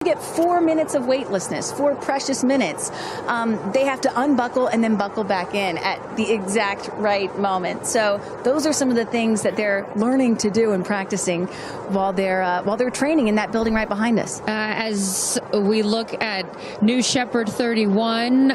Get 4 minutes of weightlessness, 4 precious minutes. They have to unbuckle and then buckle back in at the exact right moment. So those are some of the things that they're learning to do and practicing while they're training in that building right behind us. As we look at New Shepard 31, the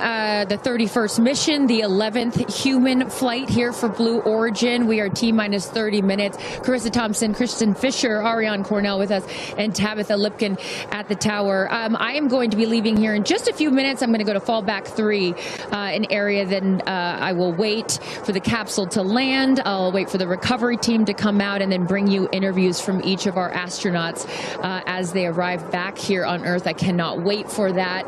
31st mission, the 11th human flight here for Blue Origin. We are T-minus 30 minutes. Carissa Thompson, Kristen Fisher, Ariane Cornell with us, and Tabitha Lipkin at the tower. I am going to be leaving here in just a few minutes. I'm going to go to fallback 3, an area. Then I will wait for the capsule to land. I'll wait for the recovery team to come out and then bring you interviews from each of our astronauts as they arrive back here on Earth. I cannot wait for that.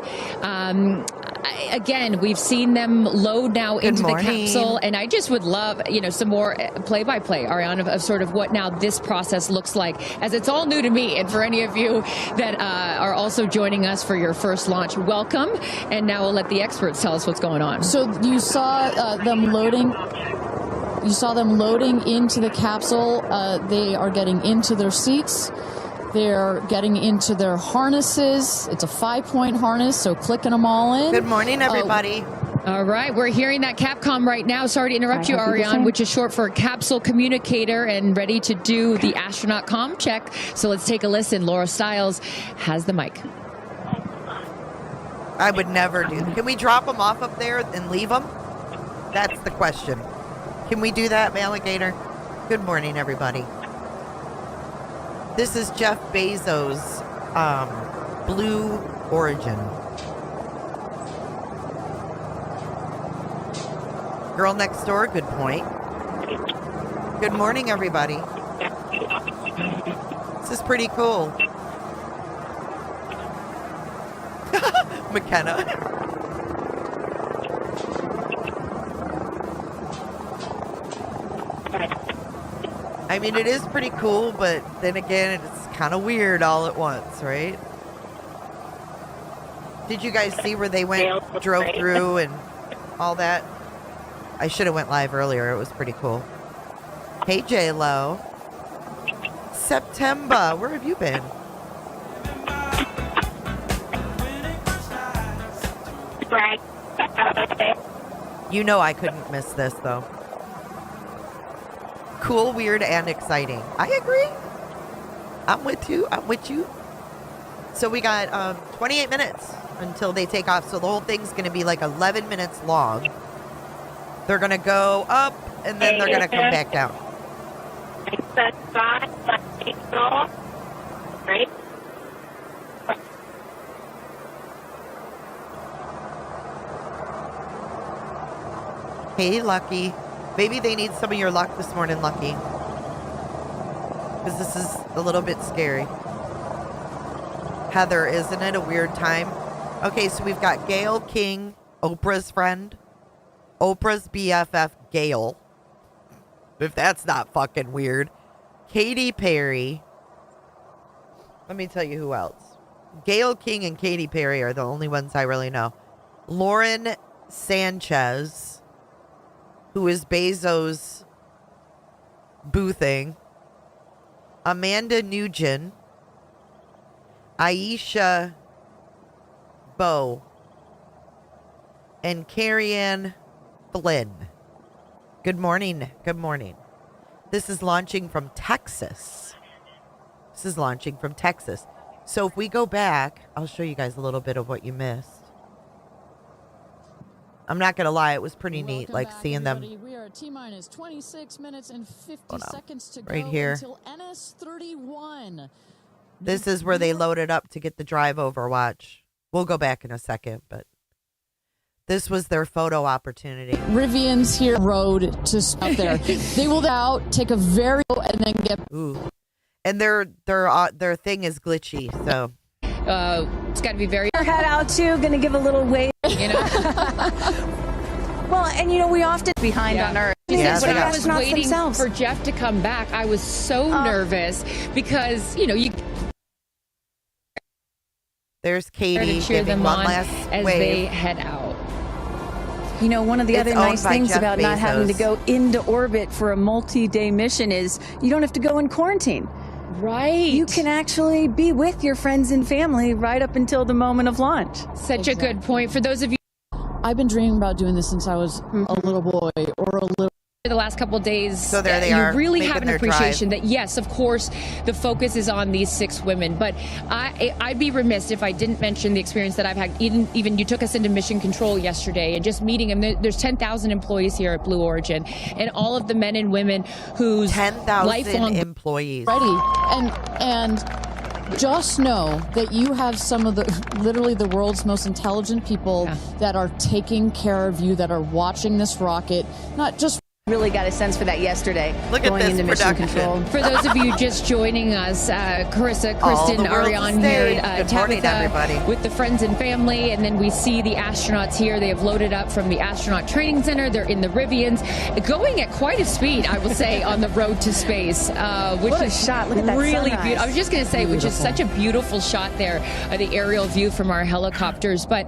Again, we've seen them load now into the capsule, and I just would love, some more play-by-play, Ariane, of sort of what now this process looks like, as it's all new to me, and for any of you that are also joining us for your first launch, welcome. And now we'll let the experts tell us what's going on. So you saw them loading. You saw them loading into the capsule. They are getting into their seats. They're getting into their harnesses. It's a 5-point harness, so clicking them all in. Good morning, everybody. All right, we're hearing that Capcom right now. Sorry to interrupt you, Ariane, which is short for capsule communicator, and ready to do the astronaut comm check. So let's take a listen. Laura Stiles has the mic. I would never do that. Can we drop them off up there and leave them? That's the question. Can we do that, Alligator? Good morning, everybody. This is Jeff Bezos' Blue Origin. Girl next door, good point. Good morning, everybody. This is pretty cool. McKenna. I mean, it is pretty cool, but then again, it's kind of weird all at once, right? Did you guys see where they drove through and all that? I should have went live earlier. It was pretty cool. Hey, J-Lo. September, where have you been? You know I couldn't miss this, though. Cool, weird, and exciting. I agree. I'm with you. I'm with you. So we got 28 minutes until they take off. So the whole thing's going to be like 11 minutes long. They're going to go up, and then they're going to come back down. Right? Hey, Lucky. Maybe they need some of your luck this morning, Lucky. Because this is a little bit scary. Heather, isn't it a weird time? Okay, so we've got Gail King, Oprah's friend. Oprah's BFF, Gail. If that's not fucking weird. Katy Perry. Let me tell you who else. Gayle King and Katy Perry are the only ones I really know. Lauren Sánchez, who is Bezos' boo thing. Amanda Nugent. Aisha Bowe. And Carrie-Ann Flynn. Good morning. Good morning. This is launching from Texas. This is launching from Texas. So if we go back, I'll show you guys a little bit of what you missed. I'm not going to lie, it was pretty neat, like seeing them. We are at T-minus 26 minutes and 50 seconds to right go here. until NS-31. This is where they loaded up to get the drive over. Watch. We'll go back in a second, but this was their photo opportunity. Rivian's here road to stop there. They will out, take a very and then get. Ooh, and their thing is glitchy, so. It's got to be very. Head out too. Going to give a little wave. Well, and we often behind on Earth. Yeah, when I was astronauts waiting themselves. for Jeff to come back, I was so nervous because you. There's There to Katie cheer giving them one on last as wave. they head out. One of the other It's owned nice by things Jeff about not having to Bezos. go into orbit for a multi-day mission is you don't have to go in quarantine. Right. You can actually be with your friends and family right up until the moment of launch. Such a good point. For those of you I've been dreaming about doing this since I was a little boy or a little. the last couple of days, So there they are, you really making have an their appreciation drive. that, yes, of course, the focus is on these 6 women. But I'd be remiss if I didn't mention the experience that I've had. Even you took us into Mission Control yesterday and just meeting them. There's 10,000 employees here at Blue Origin, and all of the men and women whose 10,000 lifelong employees. Ready. And just know that you have some of literally the world's most intelligent people that are taking care of you, that are watching this rocket, not just. Really got a sense for that yesterday. Look at going this into Mission production. Control. For those of you just joining us, Carissa, All Kristen, the world's Ariane a here, stage. Good morning, everybody. with the friends and family, and then we see the astronauts here. They have loaded up from the astronaut training center. They're in the Rivians, going at quite a speed, I will say, on the road to space, which What a is shot. Look at that really sunrise. beautiful. I was just going to say, which is such a beautiful shot there, the aerial view from our helicopters. But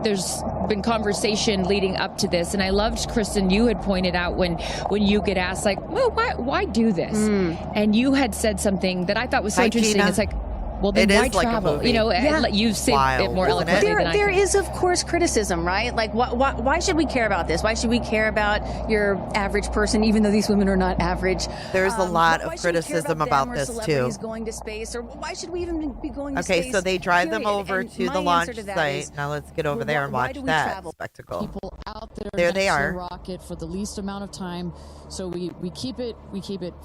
there's been conversation leading up to this, and I loved, Kristen, you had pointed out when you get asked, like, well, why do this? And you had said something that I thought was so Hi, interesting. Gina. It's like, well, then It why is like a travel? movie. You know, Yeah. you say Wild, it more isn't it? eloquently than I There can. is, of course, criticism, right? Like, why should we care about this? Why should we care about your average person, even though these women are not average? There's a lot why of should we care criticism them about or this, too. celebrities going to space, or why should we even be going to Okay, space? so they drive them period? over And to my the answer launch to that site. is, Now let's get over well, there and why watch do we that travel? spectacle. People out there There they next to are. the rocket for the least amount of time, so we keep it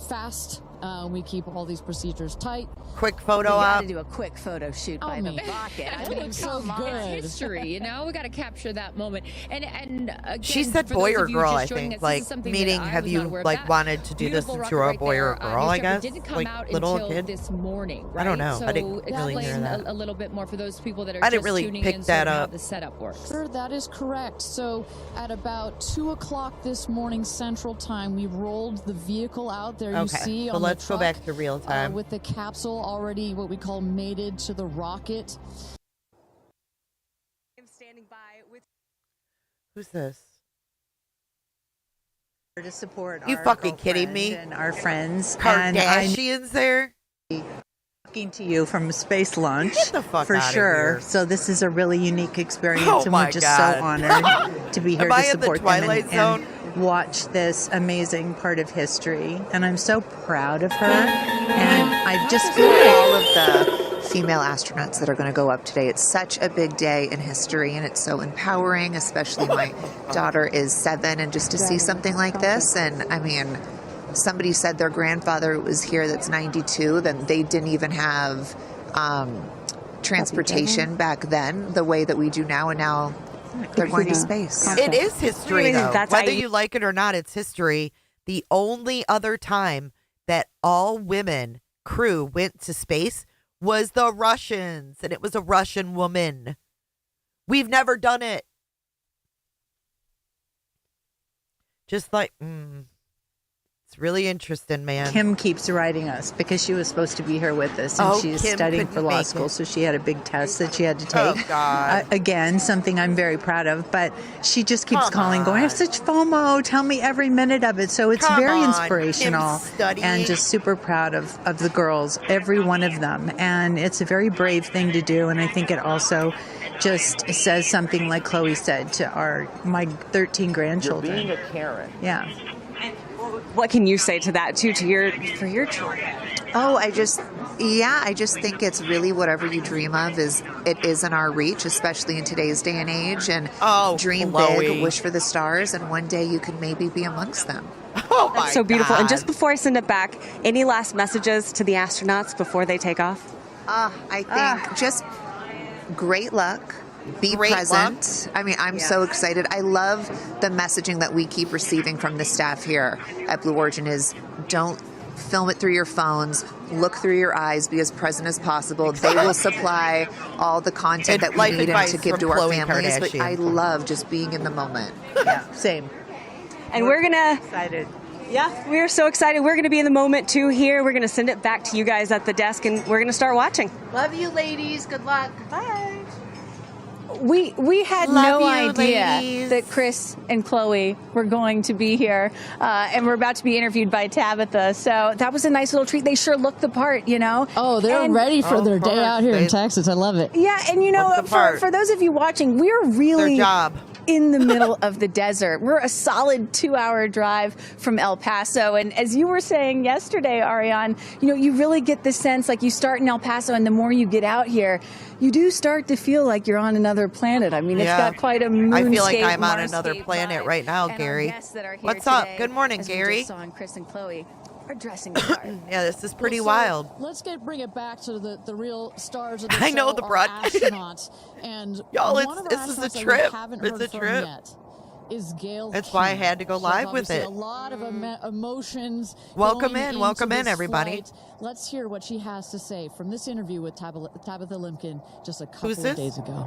fast. We keep all these procedures tight. Quick We photo got op. to do a quick photo shoot by the me. rocket. I It mean, looks so come on. good. It's history, you know. We got to capture that moment. And again, She said for boy those or of you girl, just I joining think. us, this Like, is something that meaning, I have was you, not aware of. like, That wanted to do this beautiful since rocket you were a right boy or a there, girl, New I Shepard guess? didn't come Like, out little until kid? this morning, right? I don't know. So I didn't really hear explain that. a little bit more for those people that are I didn't just really tuning pick in, that sort of how up. the setup works. Sure, that is correct. So at about 2 o'clock this morning Central Time, we rolled the vehicle out there. You Okay, see so on let's the go truck, back to real time. with the capsule already what we call mated to the rocket. I'm standing by with Who's this? to support You our fucking kidding girlfriend me? and our friends. And I'm Kardashians there? talking to you from space launch Get the fuck for outta sure. here. So this is a really unique experience, Oh and my we're just God. so honored to be here Am to I in the support them Twilight Zone? and watch this amazing part of history. And I'm so proud of her. And I just feel all of the female astronauts that are going to go up today. It's such a big day in history, and it's so empowering, especially my daughter is 7, and just to see something like this. And I mean, somebody said their grandfather was here that's 92, then they didn't even have transportation back then the way that we do now, and now they're going to space. It is history, Anyways, though. that's Whether how you like it or not, it's history. The only other time that all women crew went to space was the Russians, and it was a Russian woman. We've never done it. Just like, it's really interesting, man. Kim keeps writing us because she was supposed to be here with us, and Oh, she's Kim studying couldn't for law make school, it. so she had a big test that she had to Oh, take. God. Again, something I'm very proud of, but she just keeps Come calling, going, I have on. such FOMO, tell me every minute of it. So it's Come very on, inspirational, Kim's studying. and just super proud of the girls, every one of them. And it's a very brave thing to do, and I think it also just says something, like Chloe said, to my 13 grandchildren. You're being a Karen. Yeah. What can you say to that too, for your children? Oh, I just think it's really whatever you dream of is in our reach, especially in today's day and age. And dream Chloe. big, wish for the stars, and one day you can maybe be amongst them. Oh, my That's so beautiful. God. And just before I send it back, any last messages to the astronauts before they take off? I think just great luck. Be Great present. I mean, I'm so excited. I love the messaging that we keep receiving from the staff here at Blue Origin is don't film it through your phones. Look through your eyes. Be as present as possible. They will supply all the content that we life need advice to give from to our Khloe families. But Kardashian. I love just being in the moment. Yeah, same. And we're going to... Excited. Yeah, we're so excited. We're going to be in the moment too here. We're going to send it back to you guys at the desk, and we're going to start watching. Love you, ladies. Good luck. Bye. We had Love no you, idea ladies. that Chris and Chloe were going to be here, and we're about to be interviewed by Tabitha. So that was a nice little treat. They sure looked the part, you know. Oh, they're And- ready for Of their day course, out here in they- Texas. I love it. Yeah, and you know, Look the part. for those of you watching, we're really Their job. in the middle of the desert. We're a solid 2-hour drive from El Paso. And as you were saying yesterday, Ariane, you know, you really get the sense like you start in El Paso and the more you get out here, you do start to feel like you're on another planet. I mean, it's got quite a moonscape, I feel like I'm on another Marscape planet vibe. right now, And our Gary. guests that are here What's up? today, Good morning, as we Gary. just saw in Chris and Chloe, are dressing the part. Yeah, this is pretty Well, so wild. Let's bring it back to the real stars of the I show. know the our broad- astronauts. And Y'all, one it's- of our this is a astronauts that we trip. haven't It's heard a from trip. yet is Gail That's why I King. had to go So live with obviously it. A lot of emotions. Welcome going in, into welcome in, this everybody. flight. Let's hear what she has to say from this interview with Tabitha Limkin just a couple Who's of this? days ago.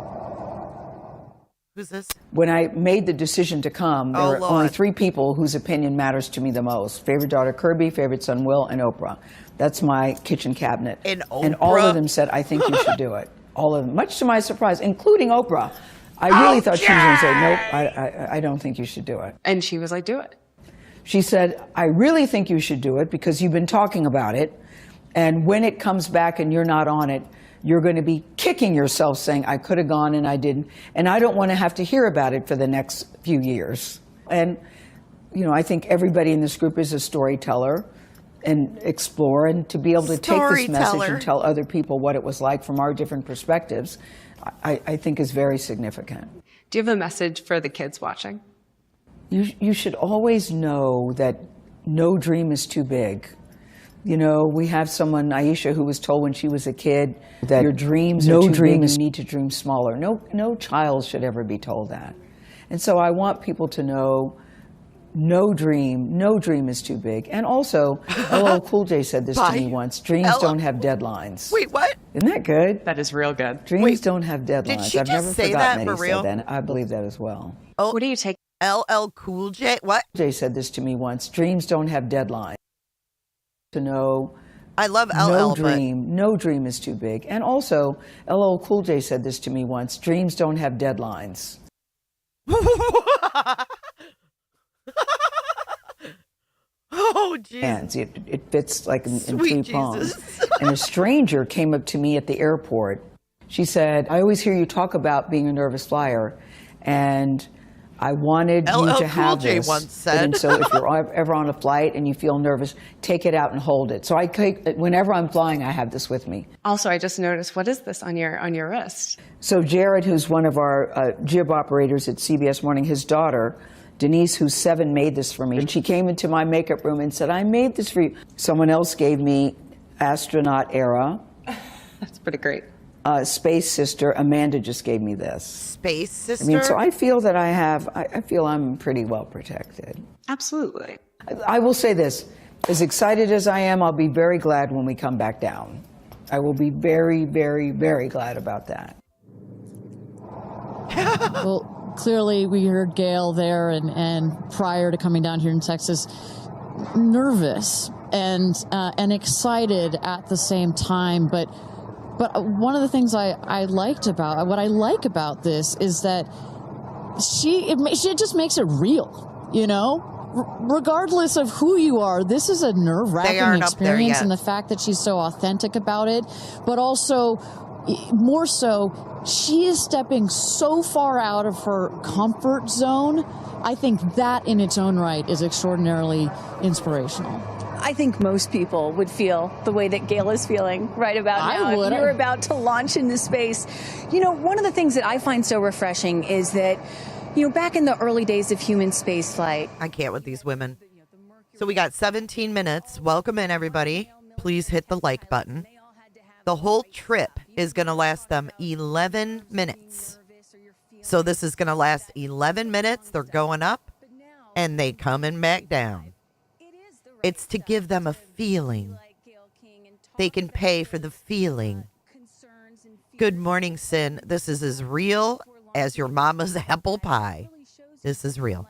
Who's this? When I made the decision to come, there Oh, were Lord. only 3 people whose opinion matters to me the most. Favorite daughter Kirby, favorite son Will, and Oprah. That's my kitchen cabinet. And all Oprah? of them said, I think you should do it. All of them, much to my surprise, including Oprah. I really thought she was going to say, nope, I don't think you should do it. And she was like, do it. She said, I really think you should do it because you've been talking about it. And when it comes back and you're not on it, you're going to be kicking yourself saying, I could have gone and I didn't. And I don't want to have to hear about it for the next few years. And, you know, I think everybody in this group is a storyteller and explore. And to be able to take this message Storyteller. and tell other people what it was like from our different perspectives, I think is very significant. Do you have a message for the kids watching? You should always know that no dream is too big. You know, we have someone, Aisha, who was told when she was a kid that your dreams are too big, you need to dream smaller. No child should ever be told that. And so I want people to know no dream is too big. And also, LL Cool J said this to me once, dreams don't have deadlines. Wait, what? Isn't that good? That is real good. Dreams don't have deadlines. she I've just never say forgotten that that for he real? said that. I believe that as well. Oh, What do you take? LL Cool J? What? Jay said this to me once, dreams don't have deadlines. To know I love LL, no dream is too big. And also, LL Cool J said this to me once, dreams don't have deadlines. but... Oh, Jesus. And it fits like in Sweet 3 prongs. Jesus. And a stranger came up to me at the airport. She said, I always hear you talk about being a nervous flyer, and I wanted LL you to Cool have J this. once said. And so if you're ever on a flight and you feel nervous, take it out and hold it. So whenever I'm flying, I have this with me. Also, I just noticed, what is this on your wrist? So Jared, who's one of our jib operators at CBS Morning, his daughter, Denise, who's 7, made this for me. And she came into my makeup room and said, I made this for you. Someone else gave me Astronaut Era. That's pretty great. Space Sister. Amanda just gave me this. Space Sister? I mean, so I feel that I feel I'm pretty well protected. Absolutely. I will say this, as excited as I am, I'll be very glad when we come back down. I will be very, very, very glad about that. Well, clearly we heard Gail there and prior to coming down here in Texas, nervous and excited at the same time. But one of the things I like about this is that she just makes it real, you know? Regardless of who you are, this is a nerve-wracking experience, and the fact that she's so authentic about it, but also more so, she is stepping so far out of her comfort zone. I think that in its own right is extraordinarily inspirational. I think most people would feel the way that Gail is feeling right about now. I would. If you're about to launch into space. You know, one of the things that I find so refreshing is that, you know, back in the early days of human space flight. I can't with these women. So we got 17 minutes. Welcome in, everybody. Please hit the like button. The whole trip is going to last them 11 minutes. So this is going to last 11 minutes. They're going up and they coming back down. It's to give them a feeling. They can pay for the feeling. Good morning, Sin. This is as real as your mama's apple pie. This is real.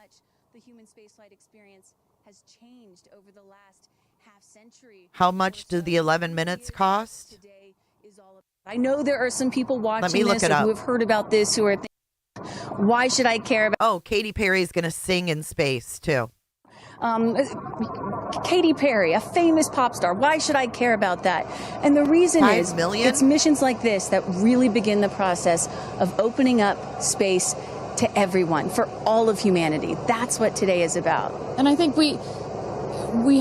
The human spaceflight experience has changed over the last half century. How much do the 11 minutes cost? I know there are some people watching look this it or up. who have heard about this who are thinking, why should I care about Oh, Katy Perry's going to sing in space, too. Katy Perry, a famous pop star? Why should I care about that? And the reason 5 is million? it's missions like this that really begin the process of opening up space to everyone, for all of humanity. That's what today is about. And I think we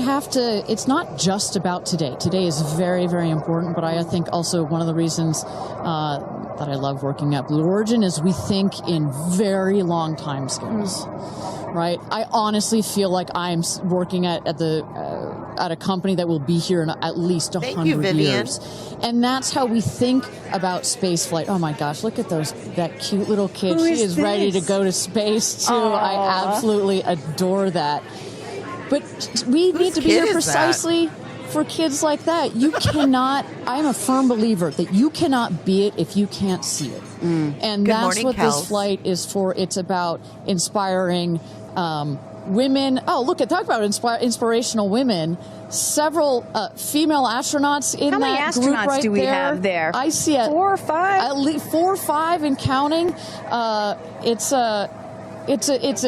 have to, it's not just about today. Today is very, very important, but I think also one of the reasons that I love working at Blue Origin is we think in very long time scales. Right? I honestly feel like I'm working at a company that will be here in at least 100 years. And that's how we think about spaceflight. Oh my gosh, look at that cute little kid. Who She is is ready to this? go to space too. Aww. I absolutely adore that. But we need to be kid here is precisely for kids like that. You cannot, I'm a firm believer that you cannot be it if you can't see it. And Good that's morning, what Kels. this flight is for. It's about inspiring women. Oh, look, talk about inspirational women. Several female astronauts in How many that group astronauts right do we there. have there? I see 4 or 5? at least 4 or 5 and counting. It's a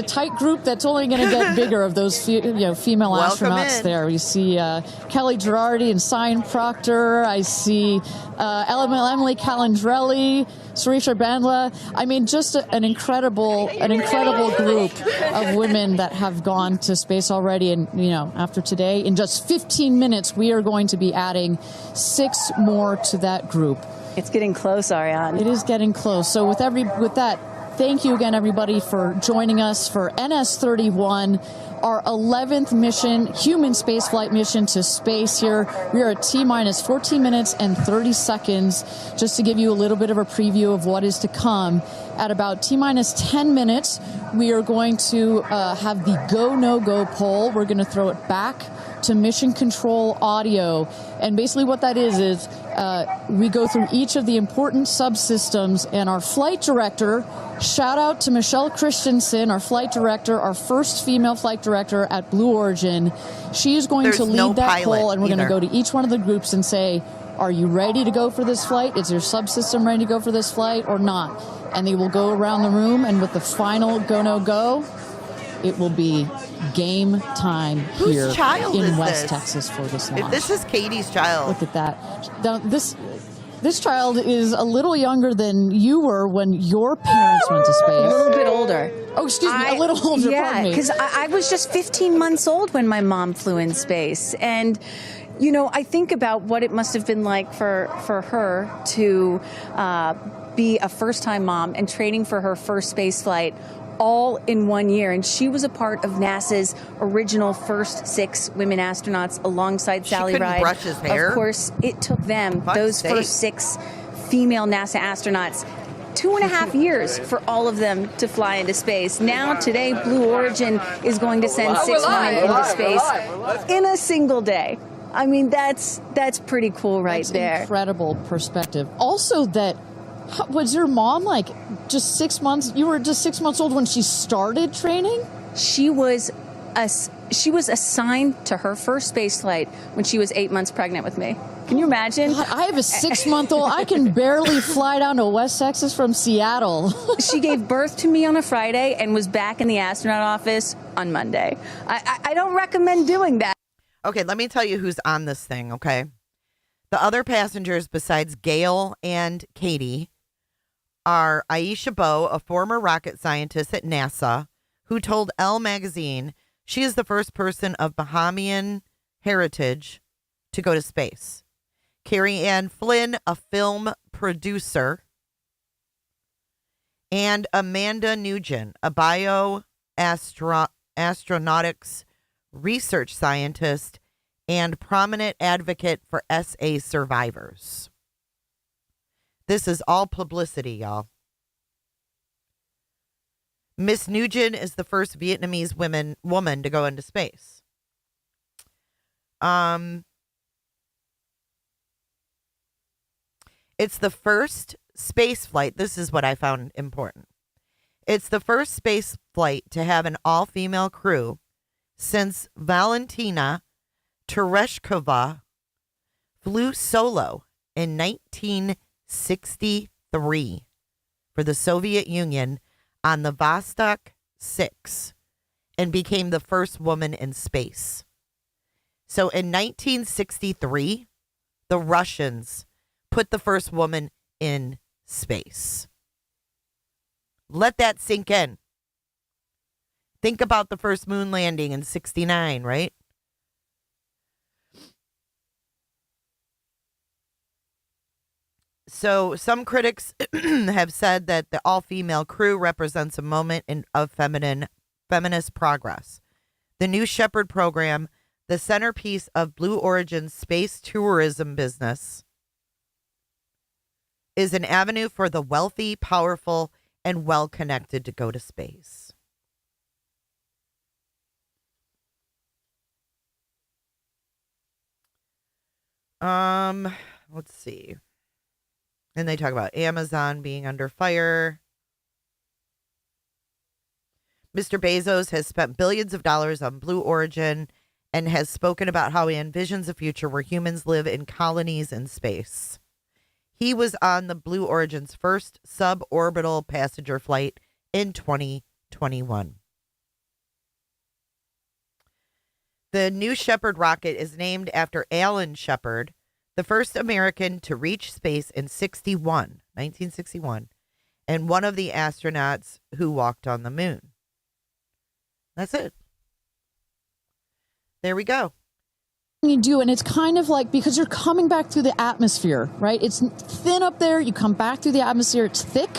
tight group that's only going to get bigger of those female Welcome astronauts in. there. You see Kelly Girardi and Cyan Proctor. I see Emily Calandrelli, Sarisha Bandla. I mean, just an incredible group of women that have gone to space already. And after today, in just 15 minutes, we are going to be adding 6 more to that group. It's getting close, Ariane. It is getting close. So with that. Thank you again, everybody, for joining us for NS-31, our 11th mission, human spaceflight mission to space here. We are at T-minus 14 minutes and 30 seconds, just to give you a little bit of a preview of what is to come. At about T-minus 10 minutes, we are going to have the go, no-go poll. We're going to throw it back to mission control audio. And basically what that is we go through each of the important subsystems, and our flight director, shout out to Michelle Christensen, our flight director, our first female flight director at Blue Origin. She is going to lead that poll, and we're going to go to each one of the groups and say, are you ready to go for this flight? Is your subsystem ready to go for this flight or not? And they will go around the room, and with the final go, no, go, it will be game time here in West Texas for this launch. This is Katie's child. Look at that. Now, this child is a little younger than you were when your parents went to space. A little bit older. Oh, excuse me, a little older, pardon me. Yeah, because I was just 15 months old when my mom flew in space. And, I think about what it must have been like for her to be a first-time mom and training for her first space flight all in 1 year. And she was a part of NASA's original first 6 women astronauts alongside Sally Ride. Brush his hair. Of course, it took them, those first 6 female NASA astronauts, 2.5 years for all of them to fly into space. Now, today, Blue Origin is going to send 6 women into space in a single day. I mean, that's pretty cool right there. Incredible perspective. Also, was your mom just 6 months? You were just 6 months old when she started training? She was assigned to her first space flight when she was 8 months pregnant with me. Can you imagine? God, I have a 6-month-old. I can barely fly down to West Texas from Seattle. She gave birth to me on a Friday and was back in the astronaut office on Monday. I don't recommend doing that. Okay, let me tell you who's on this thing, okay? The other passengers besides Gail and Katy are Aisha Bowe, a former rocket scientist at NASA, who told Elle magazine she is the first person of Bahamian heritage to go to space. Carrie Ann Flynn, a film producer, and Amanda Nugent, a bioastronautics research scientist and prominent advocate for SA survivors. This is all publicity, y'all. Miss Nugent is the first Vietnamese woman to go into space. It's the first space flight. This is what I found important. It's the first space flight to have an all-female crew since Valentina Tereshkova flew solo in 19 1963 for the Soviet Union on the Vostok 6 and became the first woman in space. So in 1963, the Russians put the first woman in space. Let that sink in. Think about the first moon landing in 69, right? So some critics have said that the all-female crew represents a moment of feminist progress. The new Shepard program, the centerpiece of Blue Origin's space tourism business, is an avenue for the wealthy, powerful, and well-connected to go to space. Let's see. And they talk about Amazon being under fire. Mr. Bezos has spent billions of dollars on Blue Origin and has spoken about how he envisions a future where humans live in colonies in space. He was on the Blue Origin's first suborbital passenger flight in 2021. The new Shepard rocket is named after Alan Shepard, the first American to reach space in 1961, and one of the astronauts who walked on the moon. That's it. There we go. You do, and it's kind of like, because you're coming back through the atmosphere, right? It's thin up there. You come back through the atmosphere. It's thick.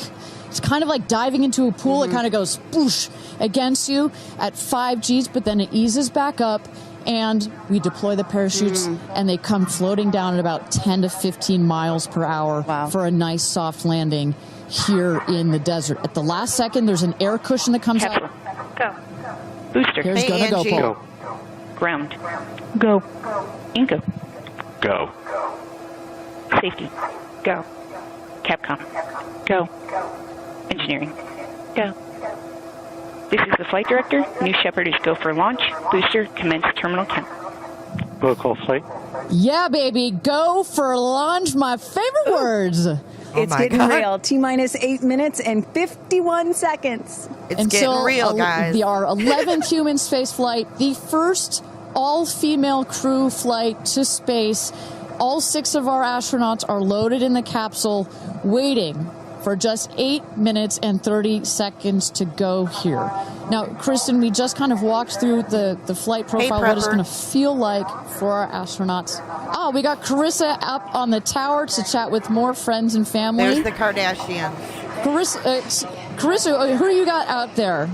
It's kind of like diving into a pool. It kind of goes boosh against you at 5 Gs, but then it eases back up, and we deploy the parachutes, and they come floating down at about 10 to 15 miles per hour for a nice soft landing here in the desert. At the last second, there's an air cushion that comes out. Go. Booster. Here's hey, gonna go, Paul. Ground. Go. Inco. Go. Safety. Go. Capcom. Go. Engineering. Go. This is the flight director. New Shepard is go for launch. Booster, commence terminal count. Protocol flight. Yeah, baby. Go for launch. My favorite words. It's getting real. T-minus 8 minutes and 51 seconds. It's getting real, guys. Our 11th human space flight, the first all-female crew flight to space. All 6 of our astronauts are loaded in the capsule, waiting for just 8 minutes and 30 seconds to go here. Now, Kristen, we just kind of walked through the flight profile, what it's going to feel like for our astronauts. Oh, we got Carissa up on the tower to chat with more friends and family. There's the Kardashians. Carissa, who you got out there?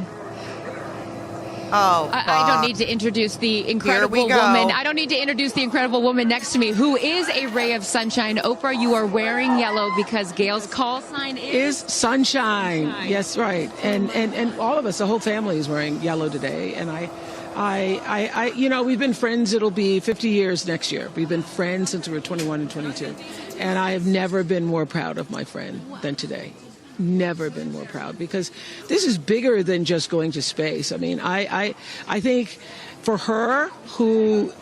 Oh, I don't need to introduce the incredible woman. I don't need to introduce the incredible woman next to me, who is a ray of sunshine. Oprah, you are wearing yellow because Gail's call sign is sunshine. Yes, right. And all of us, the whole family is wearing yellow today. And I, you know, we've been friends. It'll be 50 years next year. We've been friends since we were 21 and 22. And I have never been more proud of my friend than today. Never been more proud, because this is bigger than just going to space. I mean, I think for her, who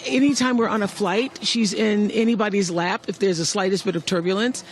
anytime we're on a flight, she's in anybody's lap if there's the slightest bit of turbulence,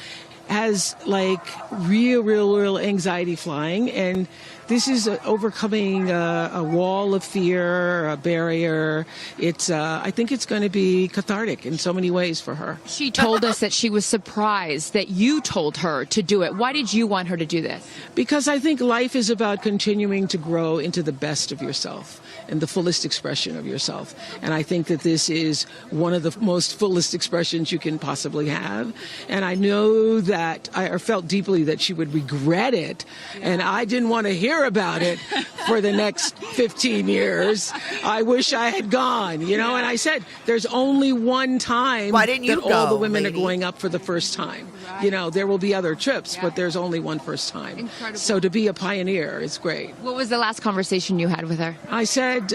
has like real anxiety flying. And this is overcoming a wall of fear, a barrier. It's I think it's going to be cathartic in so many ways for her. She told us that she was surprised that you told her to do it. Why did you want her to do this? Because I think life is about continuing to grow into the best of yourself and the fullest expression of yourself. And I think that this is one of the most fullest expressions you can possibly have. And I know that I felt deeply that she would regret it. And I didn't want to hear about it for the next 15 years. I wish I had gone, you know. And I said, there's only one time that all the women are going up for the first time. You know, there will be other trips, but there's only one first time. Incredible. So to be a pioneer is great. What was the last conversation you had with her? I said,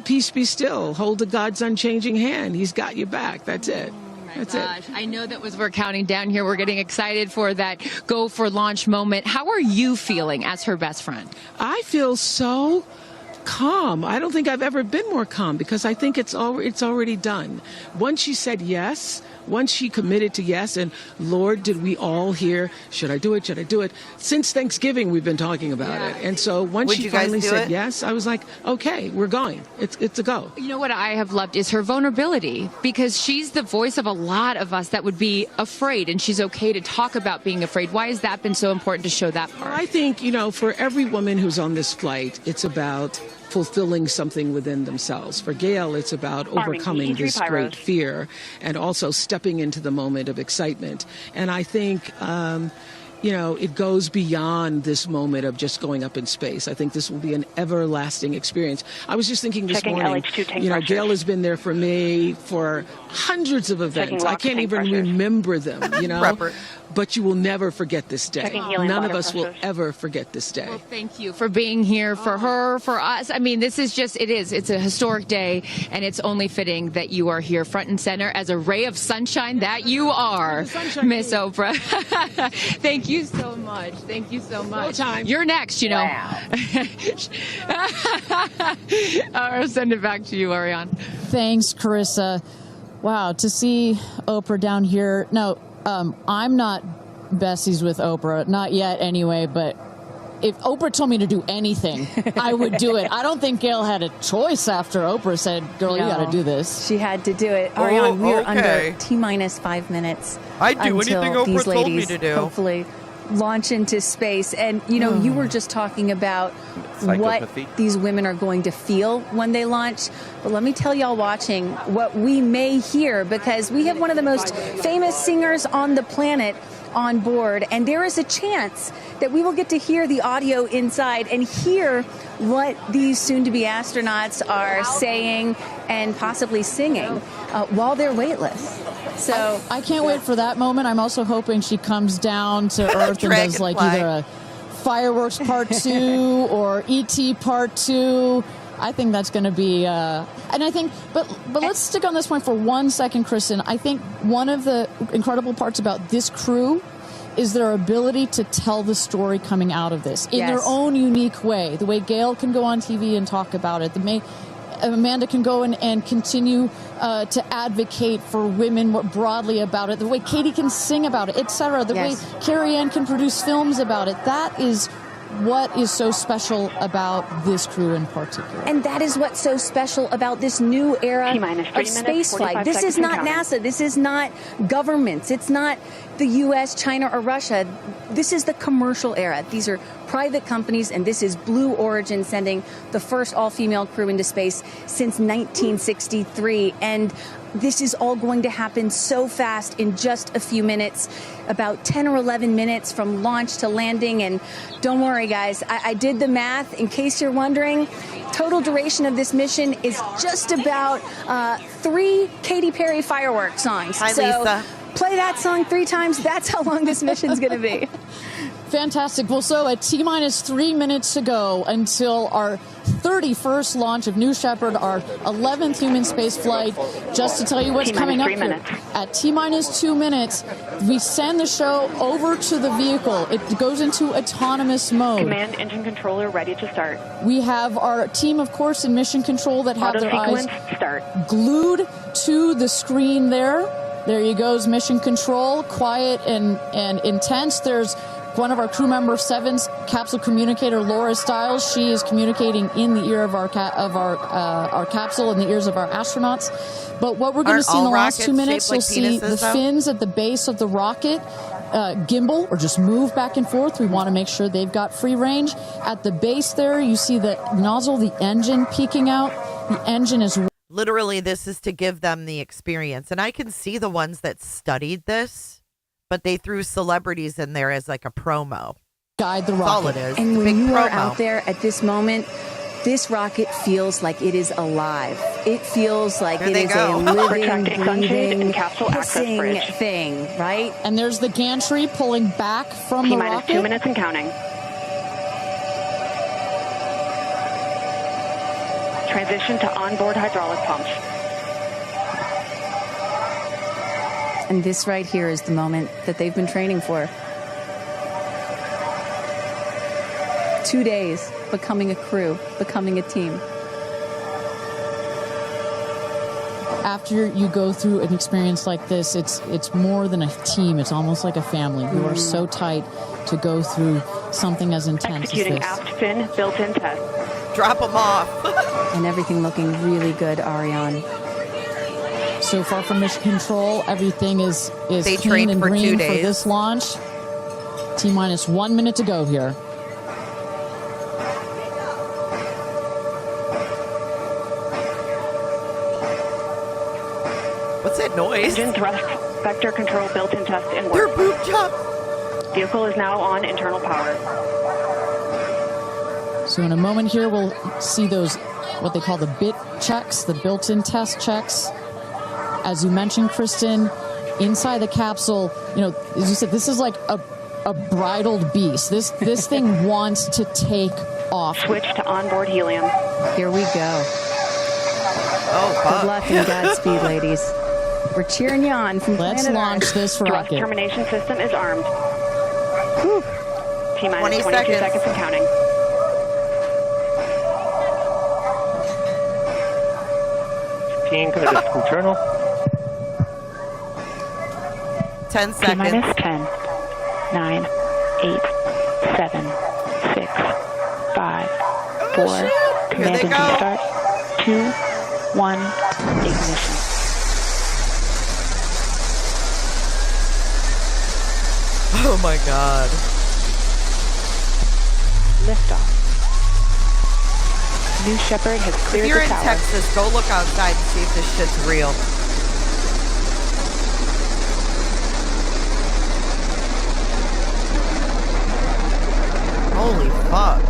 peace be still. Hold the God's unchanging hand. He's got you back. That's it. That's it. I know that as we're counting down here, we're getting excited for that go for launch moment. How are you feeling as her best friend? I feel so calm. I don't think I've ever been more calm, because I think it's already done. Once she said yes, once she committed to yes, and Lord, did we all hear, should I do it? Should I do it? Since Thanksgiving, we've been talking about it. And so once she finally said yes, I was like, okay, we're going. It's a go. You know what I have loved is her vulnerability, because she's the voice of a lot of us that would be afraid, and she's okay to talk about being afraid. Why has that been so important to show that part? I think, for every woman who's on this flight, it's about fulfilling something within themselves. For Gail, it's about overcoming this great fear and also stepping into the moment of excitement. And I think, it goes beyond this moment of just going up in space. I think this will be an everlasting experience. I was just thinking this morning, Gail has been there for me for hundreds of events. I can't even remember them, But you will never forget this day. None of us will ever forget this day. Well, thank you for being here, for her, for us. I mean, this is just, it's a historic day, and it's only fitting that you are here front and center as a ray of sunshine that you are, Miss Oprah. Thank you so much. Thank you so much. No time. You're next, Wow. I'll send it back to you, Ariane. Thanks, Carissa. Wow, to see Oprah down here. No, I'm not besties with Oprah, not yet anyway, but if Oprah told me to do anything, I would do it. I don't think Gail had a choice after Oprah said, girl, you got to do this. She had to do it. Ariane, we're under T-minus 5 minutes. I'd do anything Oprah told me to do. Hopefully launch into space. And, you were just talking about what these women are going to feel when they launch. But let me tell y'all watching what we may hear, because we have one of the most famous singers on the planet on board, and there is a chance that we will get to hear the audio inside and hear what these soon-to-be astronauts are saying and possibly singing while they're weightless. So I can't wait for that moment. I'm also hoping she comes down to Earth and does like either a fireworks part 2 or ET part 2. I think that's going to be, and I think, but let's stick on this point for 1 second, Kristen. I think one of the incredible parts about this crew is their ability to tell the story coming out of this in their own unique way. The way Gail can go on TV and talk about it. Amanda can go and continue to advocate for women more broadly about it. The way Katy can sing about it, etc. The way Carrie Ann can produce films about it. That is what is so special about this crew in particular. And that is what's so special about this new era of spaceflight. This is not NASA. This is not governments. It's not the U.S., China, or Russia. This is the commercial era. These are private companies, and this is Blue Origin sending the first all-female crew into space since 1963. And this is all going to happen so fast in just a few minutes, about 10 or 11 minutes from launch to landing. And don't worry, guys, I did the math. In case you're wondering, total duration of this mission is just about 3 Katy Perry fireworks songs. Hi, Lisa. Play that song 3 times. That's how long this mission's going to be. Fantastic. Well, so at T-minus 3 minutes to go until our 31st launch of New Shepard, our 11th human space flight. Just to tell you what's coming up here. At T-minus 2 minutes, we send the show over to the vehicle. It goes into autonomous mode. Command engine controller ready to start. We have our team, of course, in mission control that have their eyes glued to the screen there. There you goes, mission control, quiet and intense. There's one of our crew member 7's capsule communicator, Laura Stiles. She is communicating in the ear of our capsule, in the ears of our astronauts. But what we're going to see in the last 2 minutes, you'll see the fins at the base of the rocket gimbal or just move back and forth. We want to make sure they've got free range. At the base there, you see the nozzle, the engine peeking out. The engine is... Literally, this is to give them the experience. And I can see the ones that studied this, but they threw celebrities in there as like a promo. Guide the rocket. That's all it is. And when you are out there at this moment, this rocket feels like it is alive. It feels like it is a living, breathing, hissing thing, right? And there's the gantry pulling back from the rocket. T-minus 2 minutes and counting. Transition to onboard hydraulic pumps. And this right here is the moment that they've been training for. 2 days, becoming a crew, becoming a team. after you go through an experience like this, it's more than a team. It's almost like a family. You are so tight to go through something as intense Executing as this. aft fin built-in test. Drop them off. And everything looking really good, Ariane. So far from mission control, everything is They clean trained and for 2 green for days. this launch. T-minus 1 minute to go here. What's that noise? Engine thrust vector control built-in test in They're work. boob jumps. Vehicle is now on internal power. So in a moment here, we'll see those, what they call the bit checks, the built-in test checks. As you mentioned, Kristen, inside the capsule, you know, as you said, this is like a bridled beast. This thing wants to take off. Switch to onboard helium. Here we go. Oh, fuck. Good luck and Godspeed, ladies. We're cheering you on from Let's planet launch Earth. this Thrust rocket. termination system is armed. Whew. T-minus 20 22 seconds. seconds and counting. Go to internal. 10 T-minus seconds. 10, 9, 8, 7, 6, 5, 4. Here Command they engine go. start. 2, 1, ignition. Oh my God. Liftoff. New Shepard has If cleared you're the in tower. Texas, go look outside and see if this shit's real. Holy fuck.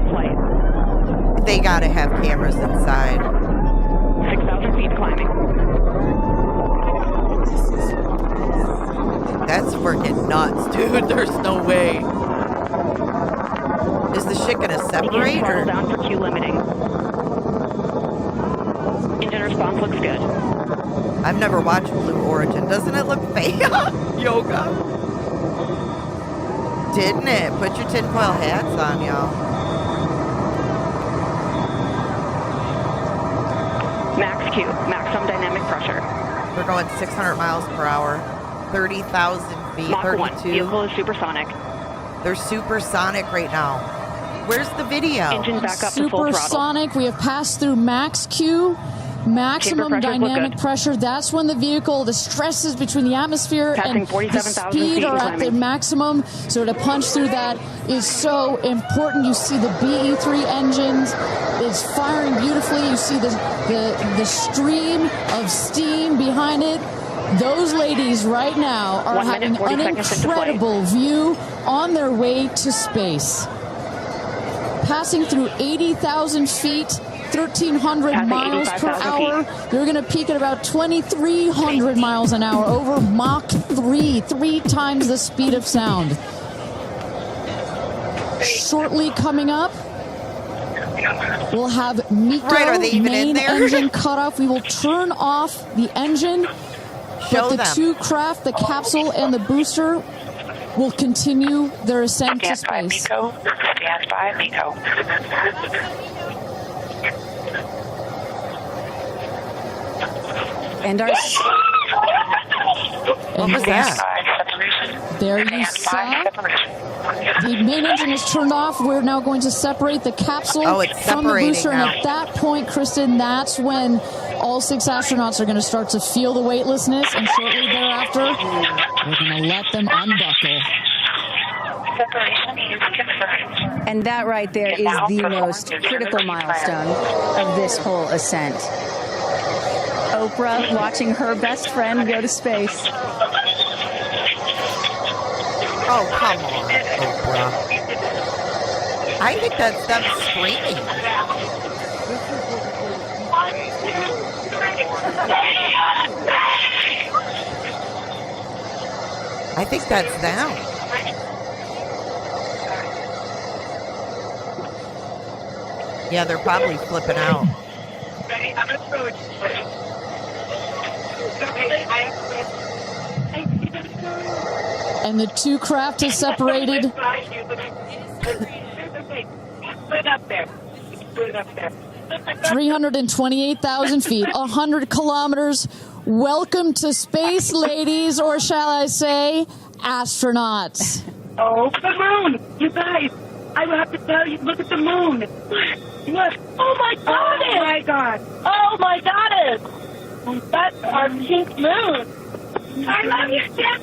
Flight. They gotta have cameras inside. 6,000 feet climbing. That's freaking nuts, dude. There's no way. Is the shit gonna Begin separate throttle or? down for Q limiting. Engine response looks good. I've never watched Blue Origin. Doesn't it look fake? Yoga. Didn't it? Put your tinfoil hats on, y'all. Max Q, maximum dynamic pressure. We're going 600 miles per hour. 30,000 feet, Mach 1, 32. vehicle is supersonic. They're supersonic right now. Where's the video? Engine back up to full throttle. Supersonic, we have passed through max Q, maximum Chamber pressures look dynamic good. pressure. That's when the vehicle, the stresses between the atmosphere Passing and the 47,000 speed feet are and at their climbing. maximum. So to punch through that is so important. You see the BE3 engines is firing beautifully. You see the stream of steam behind it. Those ladies right now are 1 minute, having 40 an seconds into flight. incredible view on their way to space. Passing through 80,000 feet, 1,300 Passing miles per 85,000 hour. You're going to peak at about 2,300 miles an hour over Mach 3, 3 times the speed of sound. Shortly coming up, we'll have MECO, Right, are they even in main there? engine cutoff. We will turn off the engine, Show but the them. two craft, the capsule and the booster, will continue their ascent to Stand by, space. MECO. Stand by, MECO. And our What was that? There you saw. The main engine is turned off. We're now going to separate the capsule Oh, it's from the separating booster. now. And at that point, Kristen, that's when all 6 astronauts are going to start to feel the weightlessness. And shortly thereafter, we're going to let them unbuckle. Separation is confirmed. And that right there is the most critical milestone of this whole ascent. Oprah watching her best friend go to space. Oh, come on, Oprah. I think that's them screaming. I think that's them. Yeah, they're probably flipping out. And the two craft is separated. 328,000 feet, 100 kilometers. Welcome to space, ladies, or shall I say, astronauts. Oh, the moon! You guys, I have to tell you, look at the moon. Look. Oh, my God. Oh, my God. Oh, my goddess. That's our pink moon. I love you, Jeff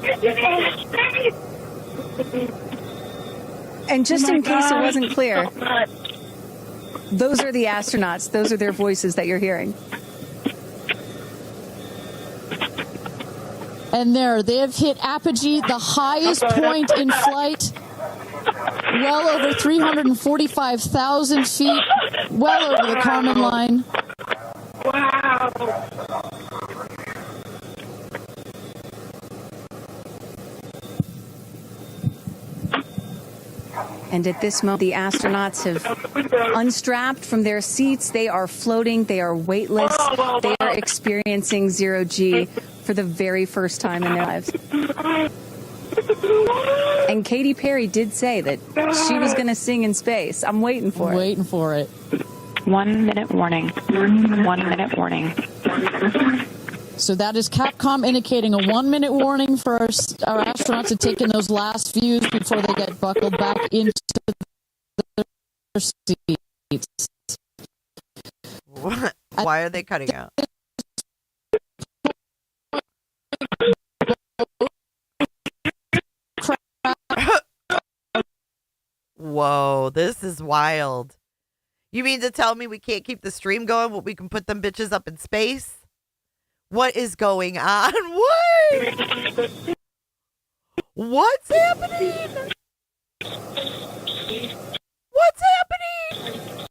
Bezos. And just in case it wasn't clear, those are the astronauts. Those are their voices that you're hearing. And there, they have hit apogee, the highest point in flight, well over 345,000 feet, well over the Kármán line. Wow. And at this moment, the astronauts have unstrapped from their seats. They are floating. They are weightless. They are experiencing zero-G for the very first time in their lives. And Katy Perry did say that she was going to sing in space. I'm waiting for it. Waiting for it. 1 minute warning. 1 minute warning. So that is Capcom indicating a 1 minute warning for our astronauts to take in those last views before they get buckled back into their seats. What? Why are they cutting out? Whoa, this is wild. You mean to tell me we can't keep the stream going, but we can put them bitches up in space? What is going on? What? What's happening? What's happening?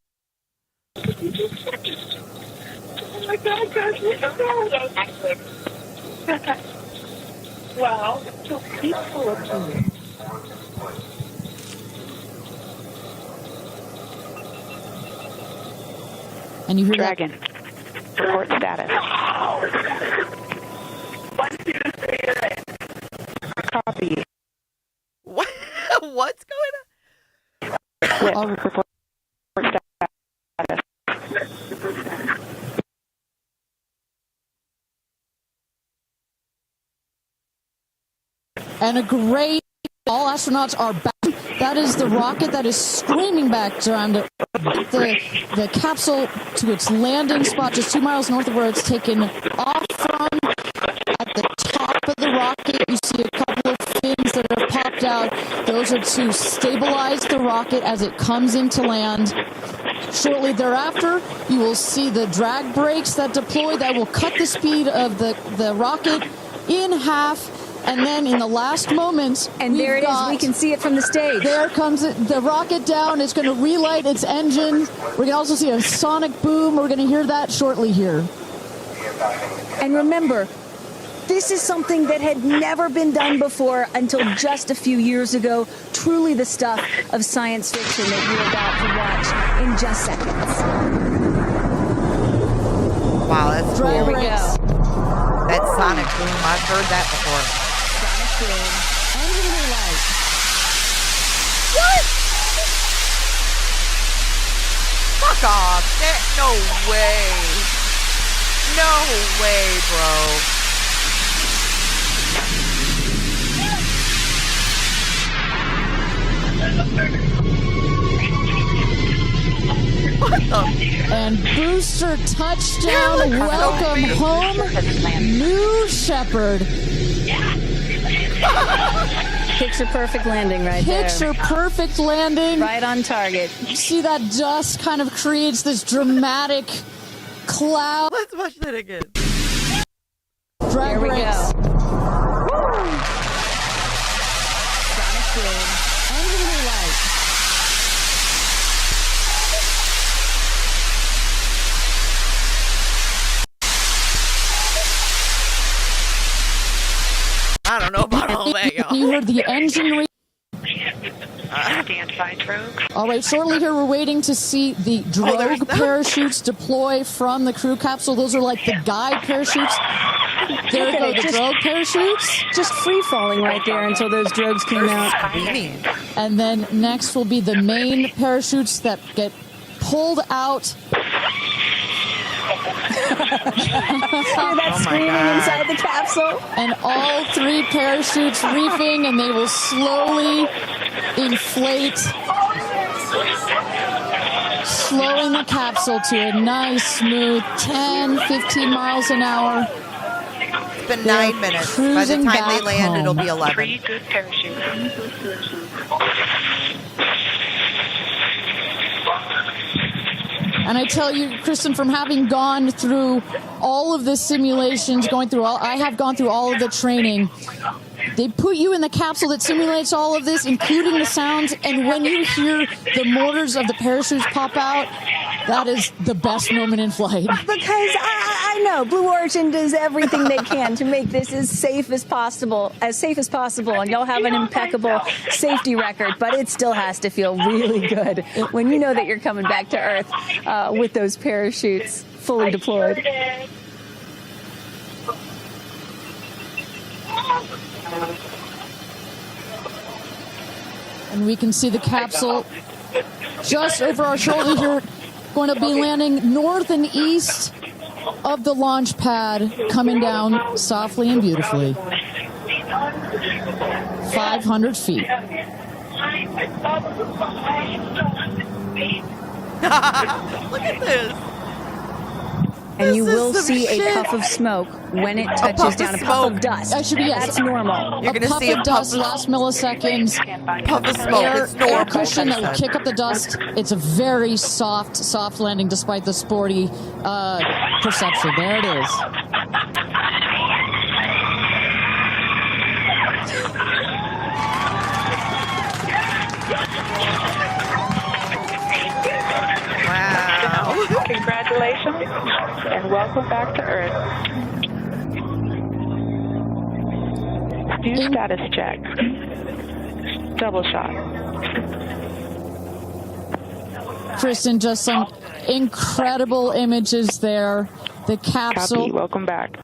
Oh my God, guys, wow, it's so peaceful up here. And you hear Dragon. Report status. Copy. What? What's going on? Report status. And a great, all astronauts are back. That is the rocket that is screaming back down to the capsule to its landing spot just 2 miles north of where it's taken off from. At the top of the rocket, you see a couple of fins that have popped out. Those are to stabilize the rocket as it comes into land. Shortly thereafter, you will see the drag brakes that deploy that will cut the speed of the rocket in half. And then in the last moments, and there it is. We can see it from the stage. There comes the rocket down. It's going to relight its engine. We're going to also see a sonic boom. We're going to hear that shortly here. And remember, this is something that had never been done before until just a few years ago. Truly the stuff of science fiction that you're about to watch in just seconds. Wow, that's cool. Here we go. That sonic boom, I've heard that before. Engine relight. What? Fuck off. No way. No way, bro. What the? And booster touchdown. Welcome home, New Shepard. Picture perfect landing right there. Picture perfect landing. Right on target. You see that dust kind of creates this dramatic cloud. Let's watch that again. Drag Here we brakes. go. Sonic boom. Engine relight. I don't know about all that, y'all. You heard the engine Stand by, drogue. All right, shortly here we're waiting to see the drogue parachutes deploy from the crew capsule. Those are like the guide parachutes. There go the drogue parachutes. Just free falling right there until those drogues came out. And then next will be the main parachutes that get pulled out. Hear that screaming inside the capsule? And all 3 parachutes reefing, and they will slowly inflate, slowing the capsule to a nice, smooth 10, 15 miles an hour. It's been 9 minutes. By the time they land, it'll be 11. 3 good parachutes. And I tell you, Kristen, from having gone through all of the simulations, I have gone through all of the training. They put you in the capsule that simulates all of this, including the sounds. And when you hear the motors of the parachutes pop out, that is the best moment in flight. Because I know Blue Origin does everything they can to make this as safe as possible, and y'all have an impeccable safety record, but it still has to feel really good when you know that you're coming back to Earth with those parachutes fully deployed. And we can see the capsule just over our shoulder here, going to be landing north and east of the launch pad, coming down softly and beautifully. 500 feet. Look at this. And you will see a puff of smoke when it touches down, a puff of dust. Actually, yes. That's normal. You're going to see a puff of dust, last milliseconds. Puff of smoke. It's normal. Air cushion that will kick up the dust. It's a very soft landing despite the sporty perception. There it is. Wow. Congratulations and welcome back to Earth. Do status check. Double shot. Kristen, just some incredible images there. The capsule. Copy. Welcome back.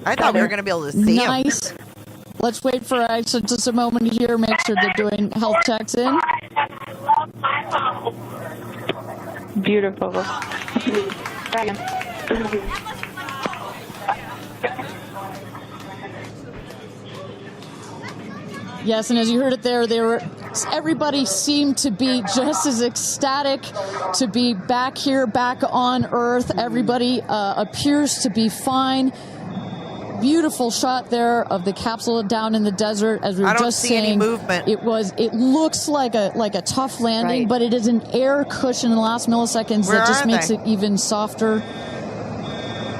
I thought we were going to be able to see them. Nice. Let's wait for just a moment here. Make sure they're doing health checks in. Beautiful. Yes, and as you heard it there, everybody seemed to be just as ecstatic to be back here, back on Earth. Everybody appears to be fine. Beautiful shot there of the capsule down in the desert. As we were just saying, any movement. It looks like a tough landing, right, but it is an air cushion in the last milliseconds that just makes it even softer.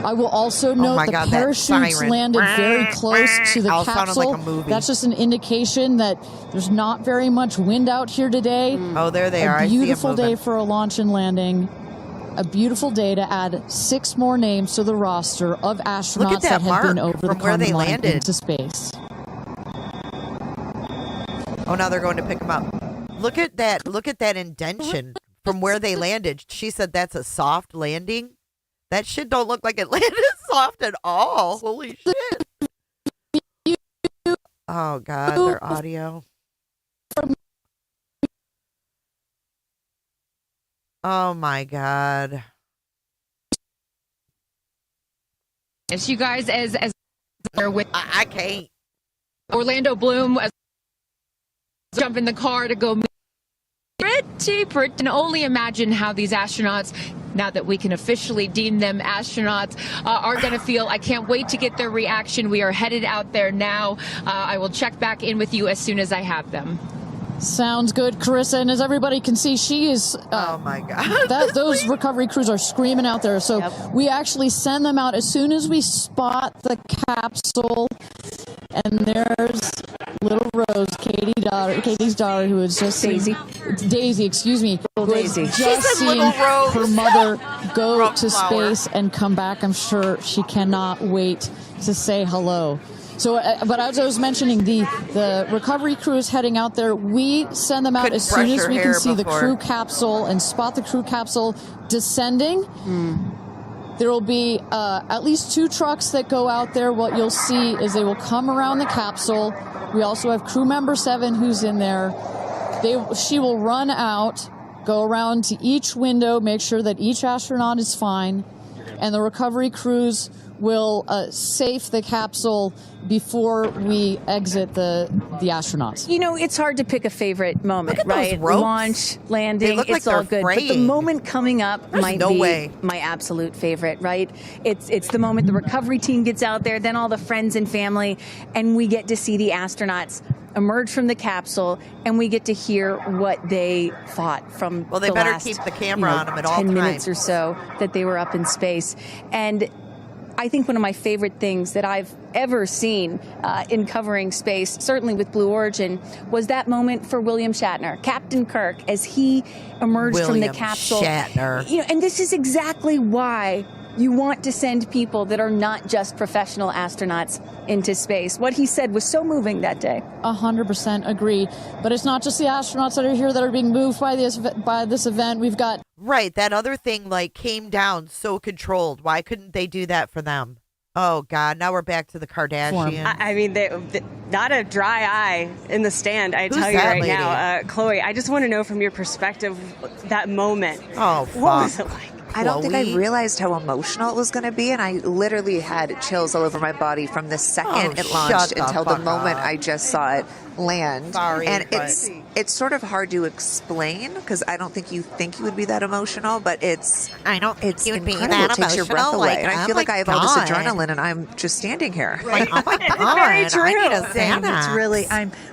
I will also note the parachutes landed very close to the capsule. Like that's just an indication that there's not very much wind out here today. Oh, there they are. A beautiful day for a launch and landing. A beautiful day to add 6 more names to the roster of astronauts that have been over the Kármán line into space. Oh, now they're going to pick them up. Look at that indentation from where they landed. She said that's a soft landing. That shit don't look like it landed soft at all. Holy shit. Oh, God, their audio. Oh, my God. It's you guys as with I can't. Orlando Bloom jump in the car to go pretty and only imagine how these astronauts, now that we can officially deem them astronauts, are going to feel. I can't wait to get their reaction. We are headed out there now. I will check back in with you as soon as I have them. Sounds good, Carissa. And as everybody can see, she is... oh, my God. Those recovery crews are screaming out there. So we actually send them out as soon as we spot the capsule. And there's little Rose, Katie's daughter, who is just... Daisy, excuse me. Daisy. Just seeing her mother go to space and come back. I'm sure she cannot wait to say hello. So, but as I was mentioning, the recovery crew is heading out there. We send them out as soon as we can see the crew capsule and spot the crew capsule descending. There will be at least 2 trucks that go out there. What you'll see is they will come around the capsule. We also have crew member 7 who's in there. She will run out go around to each window, make sure that each astronaut is fine, and the recovery crews will safe the capsule before we exit the astronauts. You know, it's hard to pick a favorite moment, Look at right? those ropes. Launch, landing, They look like it's all they're good. But the fraying. moment coming up There's might no be way. my absolute favorite, right? It's the moment the recovery team gets out there, then all the friends and family, and we get to see the astronauts emerge from the capsule, and we get to hear what they thought from Well, they the better last, keep the camera on them at all 10 times. minutes or so that they were up in space. And I think one of my favorite things that I've ever seen in covering space, certainly with Blue Origin, was that moment for William Shatner, Captain Kirk, as he emerged from the William capsule. Shatner. You know, and this is exactly why you want to send people that are not just professional astronauts into space. What he said was so moving that day. 100% agree. But it's not just the astronauts that are here that are being moved by this event. We've got Right, that other thing like came down so controlled. Why couldn't they do that for them? Oh God, now we're back to the Kardashians. I mean, they, not a dry eye in the stand, I Who's tell you that right lady? now. Chloe, I just want to know from your perspective, that moment. Oh, What was fuck. it like? I don't think I Chloe? realized how emotional it was going to be, and I literally had chills all over my body from the second it shut launched the until the fuck moment up. I just saw it land. Sorry, and but- it's sort of hard to explain because I don't think you would be that emotional, but it's I don't think you would be incredible. that It takes your breath emotional, away, like, and I oh feel like my I have all this God. adrenaline, and I'm just standing here. Like, oh my God, very true. I need a Same. It's Xanax. really,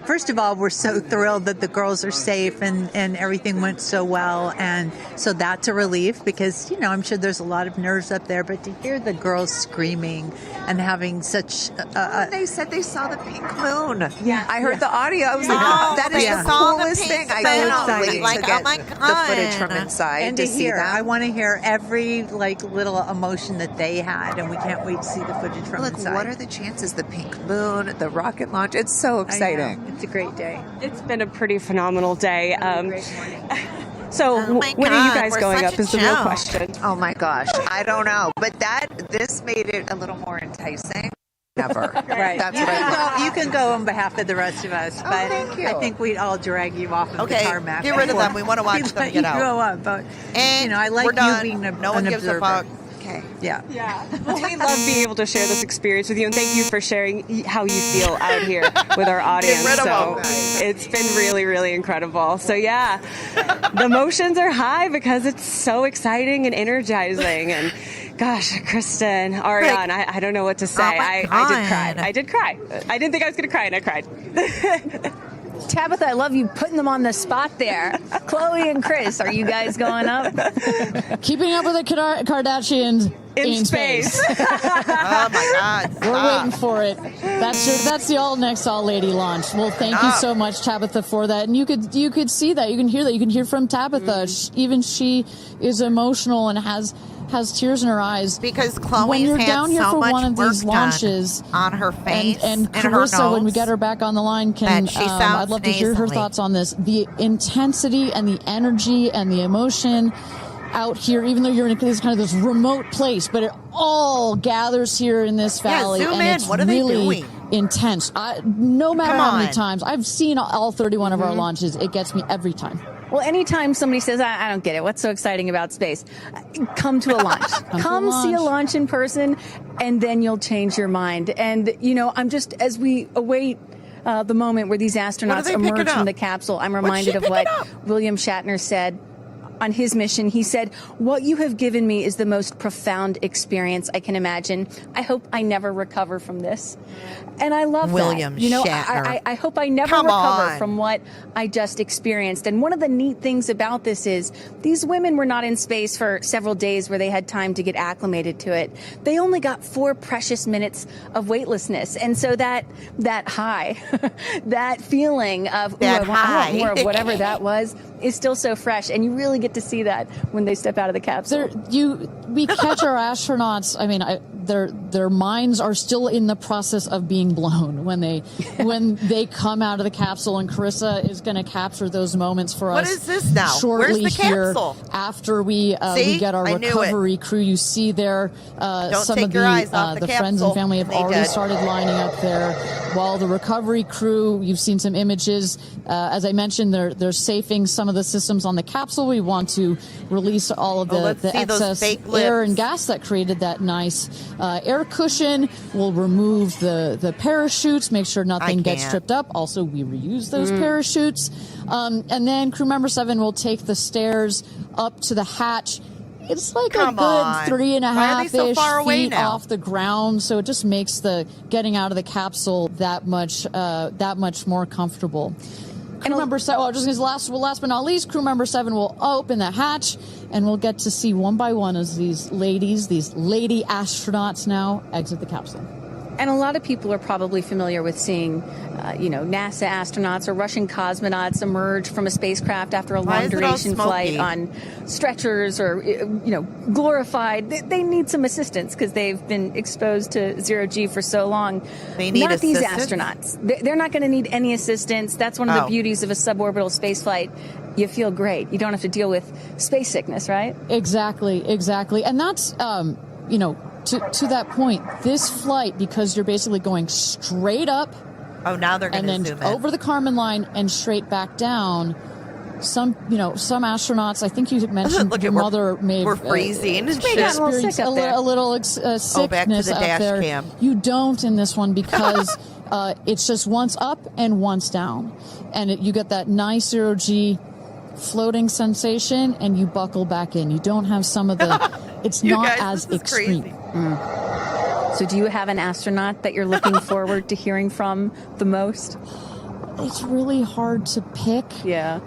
first of all, we're so thrilled that the girls are safe and everything went so well. And so that's a relief because, you know, I'm sure there's a lot of nerves up there, but to hear the girls screaming and having such They said they saw the pink moon. Yeah. I heard the audio. I was like, Oh, that is they the saw the coolest pink thing. I moon. cannot wait Like, to get oh my the God. footage from inside and to to see hear, that. I want to hear every little emotion that they had, and we can't wait to see the footage from Look, inside. what are the chances? The pink moon, the rocket launch. It's so I know. exciting. It's a great day. It's been a pretty phenomenal day. Great morning. So, Oh my when are you God, guys we're going such up a is the real joke. question. Oh my gosh, I don't know, but this made it a little more enticing. Never. Right. That's you, what I can thought. go, you can go on behalf of the rest of us, but thank you. I think we'd all drag you off of Okay, the tarmac. get rid of before them. We wanna watch we them let get you out. Go up, but And you know, I like we're you done. being No one an gives a observer. fuck. Okay. Yeah. Yeah. Well, we love being able to share this experience with you, and thank you for sharing how you feel out here with our audience. rid of So them. it's been really, really incredible. So yeah, the emotions are high because it's so exciting and energizing. And gosh, Kristen, Ariane, I don't know what to say. Oh my I did cry. God. I did cry. I didn't think I was going to cry, and I cried. Tabitha, I love you putting them on the spot there. Chloe and Chris, are you guys going up? keeping up with the Kardashians In space. Oh my God. We're stop. waiting for it. That's the next all lady launch. Well, thank you so much, Tabitha, for that. And you could see that. You can hear that. You can hear from Tabitha. Even she is emotional and has tears in her eyes. Because Chloe's when you're had down here so for much one of work these done launches on her face and her Carissa, when we nose, get her back on the line, that she sounds I'd love to hear her nasally. thoughts on this. The intensity and the energy and the emotion out here, even though you're in this remote place, but it all gathers here in this valley, zoom and in. it's What are they really doing? intense. No matter Come how many on. times I've seen all 31 of our launches, it gets me every time. Well, anytime somebody says, I don't get it, what's so exciting about space? Come to a launch. Come see a launch in person, and then you'll change your mind. And, you know, I'm just, as we await the moment where these astronauts they picking emerge from up? the capsule, I'm What's reminded she of what picking up? William Shatner said on his mission. He said, "What you have given me is the most profound experience I can imagine. I hope I never recover from this." And I love William that. You know, Shatner. I hope I never Come recover on. from what I just experienced. And one of the neat things about this is these women were not in space for several days where they had time to get acclimated to it. They only got 4 precious minutes of weightlessness. And so that high, that feeling of, That I want high. more of whatever that was, is still so fresh. And you really get get to see that when they step out of the capsule. We catch our astronauts. I mean, their minds are still in the process of being blown when they come out of the capsule, and Carissa is going to capture those moments for us. What is this now? Shortly Where's the here capsule? after we get our recovery crew. You see there some of the friends and family have already started lining up there. While the recovery crew, you've seen some images. As I mentioned, they're safing some of the systems on the capsule. We want to release all of the excess air and gas that created that nice air cushion. We'll remove the parachutes, make sure nothing gets stripped up. Also, we reuse those parachutes. And then crew member 7 will take the stairs up to the hatch. It's like a good 3.5-ish feet off the ground, so it just makes the getting out of the capsule that much more comfortable. Crew member 7, last but not least, crew member 7 will open the hatch, and we'll get to see one by one as these lady astronauts now exit the capsule. And a lot of people are probably familiar with seeing, NASA astronauts or Russian cosmonauts emerge from a spacecraft after a long-duration flight on stretchers or, glorified. They need some assistance because they've been exposed to zero-G for so long. They need Not assistance? these astronauts. They're not going to need any assistance. That's one of the beauties of a suborbital spaceflight. You feel great. You don't have to deal with space sickness, right? Exactly. And that's, to that point, this flight, because you're basically going straight up. Oh, now they're going to zoom in. And then over the Kármán line and straight back down. Some astronauts, I think you mentioned your mother may we're freezing. Experience a little sickness back to the up dash there. cam. You don't in this one because it's just once up and once down. And you get that nice zero-G floating sensation, and you buckle back in. You don't have some of the... It's not as extreme. So do you have an astronaut that you're looking forward to hearing from the most? It's really hard to pick. Yeah.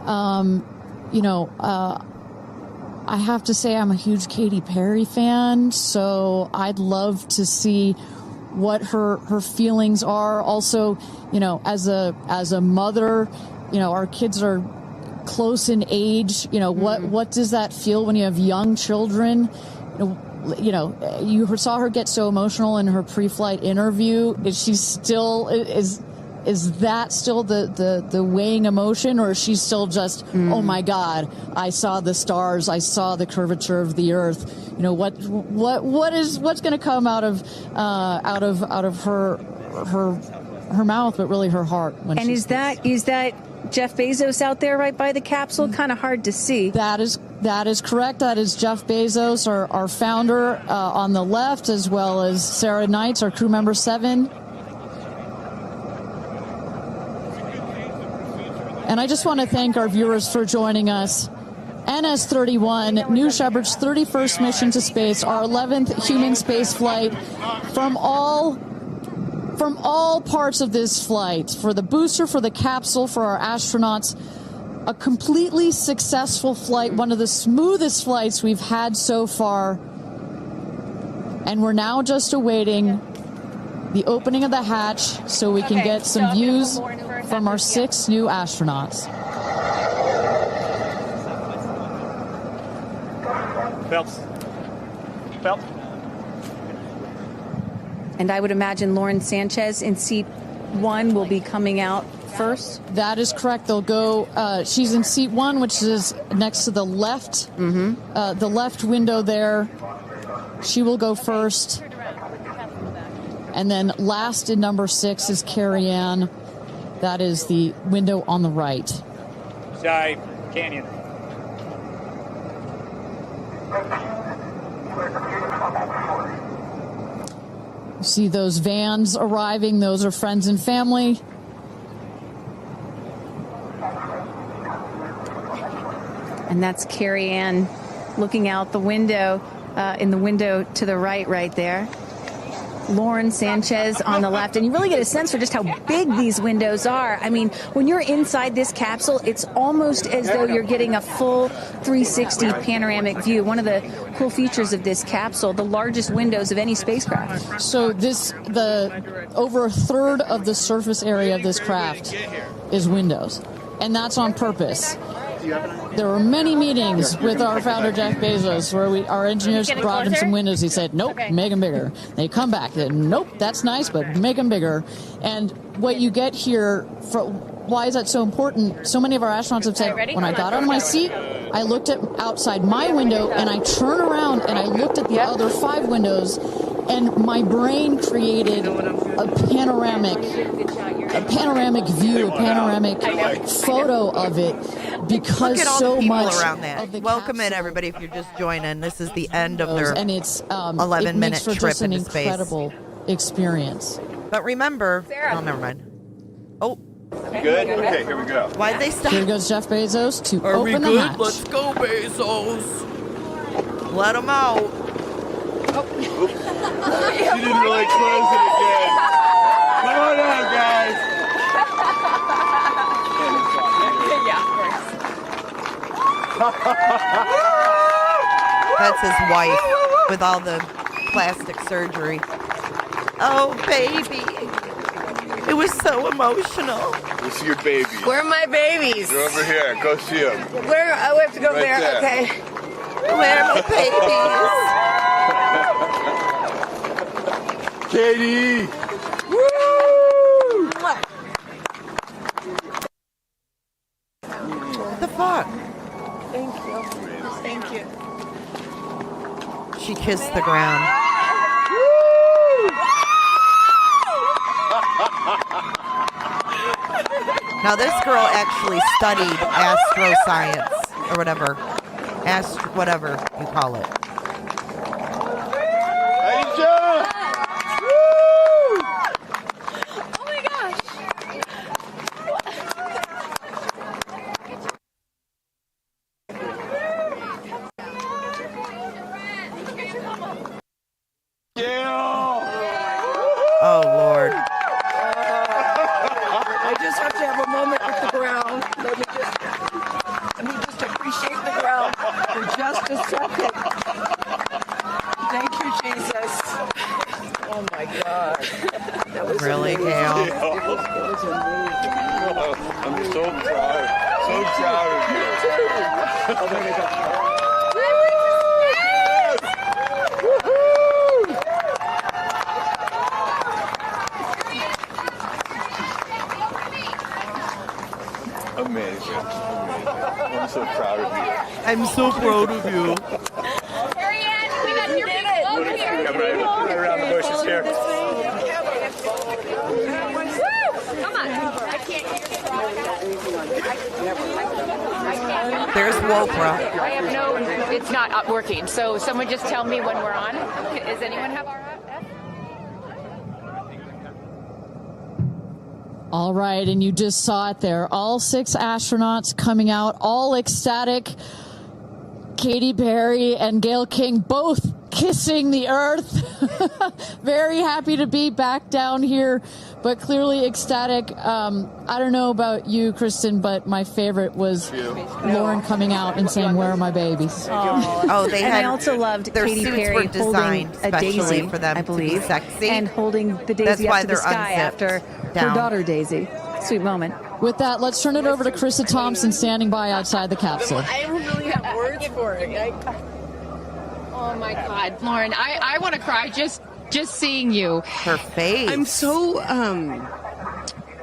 I have to say I'm a huge Katy Perry fan, so I'd love to see what her feelings are. Also, as a mother, our kids are close in age. What does that feel when you have young children? You saw her get so emotional in her pre-flight interview. Is she still is that still the weighing emotion, or is she still just oh my God, I saw the stars, I saw the curvature of the earth? What's going to come out of her mouth, but really her heart. And is that Jeff Bezos out there right by the capsule? Kind of hard to see. That is correct. That is Jeff Bezos, our founder, on the left, as well as Sarah Knights, our crew member 7. And I just want to thank our viewers for joining us. NS-31, New Shepard's 31st mission to space, our 11th human space flight. From all parts of this flight, for the booster, for the capsule, for our astronauts, a completely successful flight, one of the smoothest flights we've had so far. And we're now just awaiting the opening of the hatch so we can get some views from our 6 new astronauts. Phelps. And I would imagine Lauren Sánchez in seat 1 will be coming out first. That is correct. They'll go. She's in seat 1, which is next to the left. The left window there. She will go first. And then last in number 6 is Carrie Ann. That is the window on the right. Side canyon. You see those vans arriving. Those are friends and family. And that's Carrie Ann looking out the window, in the window to the right there. Lauren Sánchez on the left. And you really get a sense for just how big these windows are. I mean, when you're inside this capsule, it's almost as though you're getting a full 360 panoramic view. One of the cool features of this capsule, the largest windows of any spacecraft. So over a third of the surface area of this craft is windows. And that's on purpose. There were many meetings with our founder, Jeff Bezos, where our engineers brought him some windows. He said, nope, make them bigger. They come back. They, nope, that's nice, but make them bigger. And what you get here, why is that so important? So many of our astronauts have said, when I got on my seat, I looked at outside my window, and I turned around, and I looked at the other 5 windows, and my brain created a panoramic view, a panoramic photo of it, because Look at all so the people much around that. Welcome in, everybody, if you're just joining. This is the end of their and it's 11-minute trip just an into space. incredible experience. But remember, oh, never mind. Oh. Good? Okay, here we go. Why'd they stop? Here goes Jeff Bezos to Are we open the good? hatch. Let's go, Bezos. Let him out. Oh. She didn't really close it again. Come on out, guys. That's his wife with all the plastic surgery. Oh, baby. It was so emotional. This is your baby. Where are my babies? They're over here. Go see them. Where? Oh, we have to go Right there. there. Okay. Where are my babies? Katie! Woo! What the fuck? Thank you. Thank you. She kissed the ground. Now this girl actually studied astroscience or whatever. Whatever you call it. Aisha! Oh my gosh. Oh, Lord. I just have to have a moment with the ground. Let me just appreciate the ground for just a second. Thank you, Jesus. Oh my God. That was Really, amazing. Gail? It was amazing. I'm so proud. So proud of you. Oh my God. Amazing. I'm so proud of you. I'm so proud of you. We got your people over here. Come right around the bushes here. Come on. I can't hear. There's Wopra. I have no, it's not working. So someone just tell me when we're on. Does anyone have our All right, and you just saw it there. All 6 astronauts coming out, all ecstatic. Katy Perry and Gail King both kissing the earth. Very happy to be back down here, but clearly ecstatic. I don't know about you, Kristen, but my favorite was Lauren coming out and saying, "Where are my babies?" Oh, they and had I also loved their Katy suits Perry were designed holding a daisy specially for them I believe, to be sexy. and holding the That's daisy why up to the they're sky unzipped after down. her daughter Daisy. Sweet moment. With that, let's turn it over to Krista Thompson standing by outside the capsule. I don't really have words for it. Oh my God, Lauren, I want to cry just seeing you. Her face. I'm so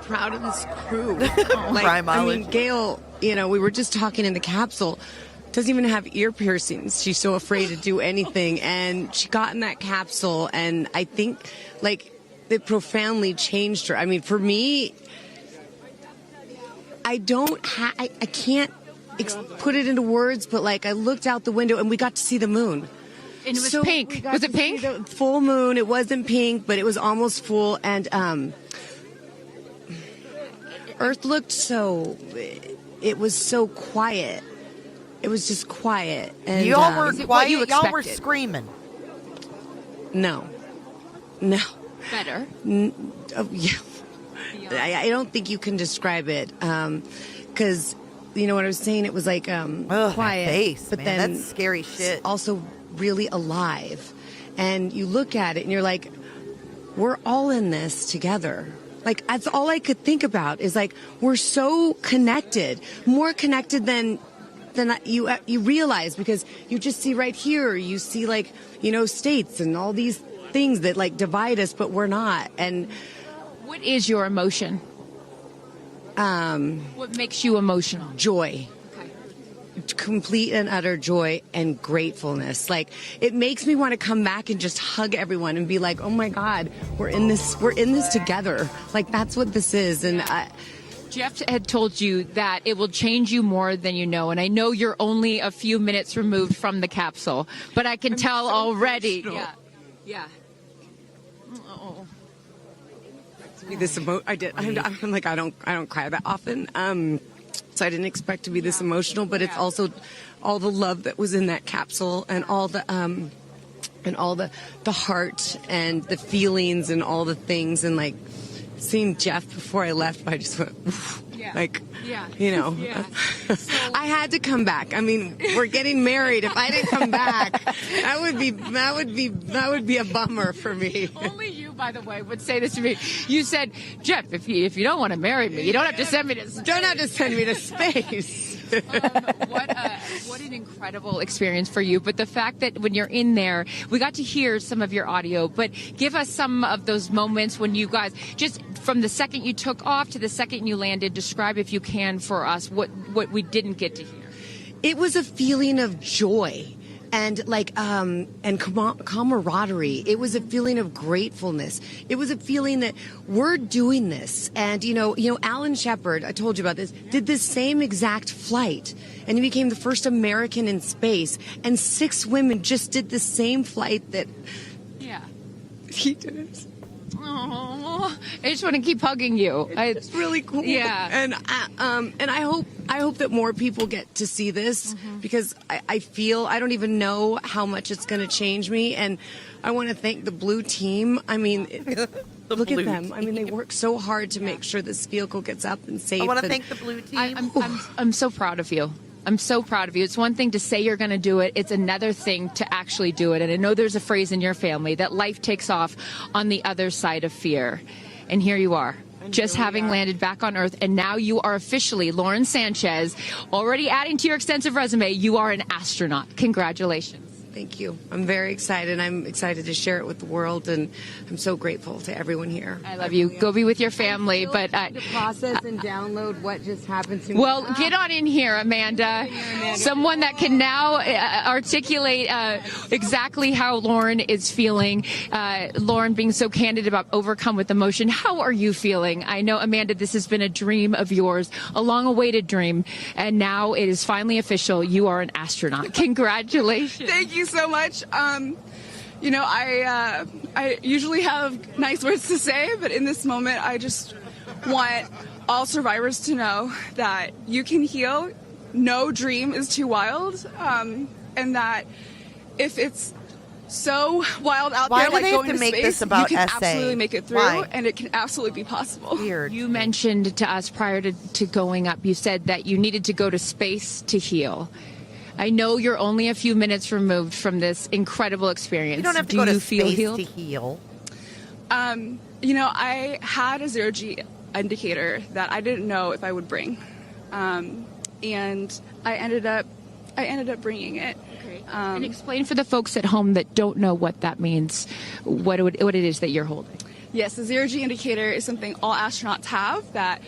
proud of this crew. I mean, Gail, you know, we were just talking in the capsule. Doesn't even have ear piercings. She's so afraid to do anything, and she got in that capsule, and I think like it profoundly changed her. I mean, for me, I can't put it into words, but like I looked out the window and we got to see the moon. And it was pink. Was it pink? Full moon. It wasn't pink, but it was almost full. And Earth looked so. It was so quiet. It was just quiet. And y'all were quiet. Y'all were screaming. No. Better. Yeah. I don't think you can describe it because you know what I was saying. It was like quiet, face, but man, then that's scary shit. Also, really alive, and you look at it and you're like, we're all in this together. Like, that's all I could think about is like, we're so connected, more connected than you realize, because you just see right here, you see like, you know, states and all these things that like divide us, but we're not. And what is your emotion? What makes you emotional? Joy. Complete and utter joy and gratefulness. Like, it makes me want to come back and just hug everyone and be like, oh my God, we're in this together. Like, that's what this is. And Jeff had told you that it will change you more than you know, and I know you're only a few minutes removed from the capsule, but I can tell already. Yeah. Oh. To be this I did. I'm like, I don't cry that often. So I didn't expect to be this emotional, but it's also all the love that was in that capsule, and all the heart and the feelings and all the things, and like seeing Jeff before I left, I just went, you know, I had to come back. I mean, we're getting married. If I didn't come back, that would be a bummer for me. Only you, by the way, would say this to me. You said, Jeff, if you don't want to marry me, you don't have to send me to space. Don't have to send me to space. What an incredible experience for you. But the fact that when you're in there, we got to hear some of your audio, but give us some of those moments when you guys, just from the second you took off to the second you landed, describe, if you can, for us what we didn't get to hear. It was a feeling of joy and like and camaraderie. It was a feeling of gratefulness. It was a feeling that we're doing this. And you know Alan Shepard, I told you about this, did this same exact flight, and he became the first American in space, and 6 women just did the same flight that he did. Oh, I just want to keep hugging you. It's really cool. Yeah. And I hope that more people get to see this, because I feel, I don't even know how much it's going to change me. And I want to thank the blue team. I mean, look at them. I mean, they work so hard to make sure this vehicle gets up and safe. I want to thank the blue team. I'm so proud of you. I'm so proud of you. It's one thing to say you're going to do it. It's another thing to actually do it. And I know there's a phrase in your family that life takes off on the other side of fear. And here you are, just having landed back on Earth. And now you are officially, Lauren Sánchez, already adding to your extensive resume, you are an astronaut. Congratulations. Thank you. I'm very excited. I'm excited to share it with the world, and I'm so grateful to everyone here. I love you. Go be with your family. But to process and download what just happened to me. Well, get on in here, Amanda. Someone that can now articulate exactly how Lauren is feeling. Lauren being so candid about overcome with emotion. How are you feeling? I know, Amanda, this has been a dream of yours, a long-awaited dream, and now it is finally official. You are an astronaut. Congratulations. Thank you so much. You know, I usually have nice words to say, but in this moment, I just want all survivors to know that you can heal. No dream is too wild, and that if it's so wild out there, like going to space, you can absolutely make it through, and it can absolutely be possible. Weird. You mentioned to us prior to going up, you said that you needed to go to space to heal. I know you're only a few minutes removed from this incredible experience. You don't have to go to space to heal. You know, I had a zero-G indicator that I didn't know if I would bring, and I ended up bringing it. Okay. And explain for the folks at home that don't know what that means, what it is that you're holding. Yes, the zero-G indicator is something all astronauts have that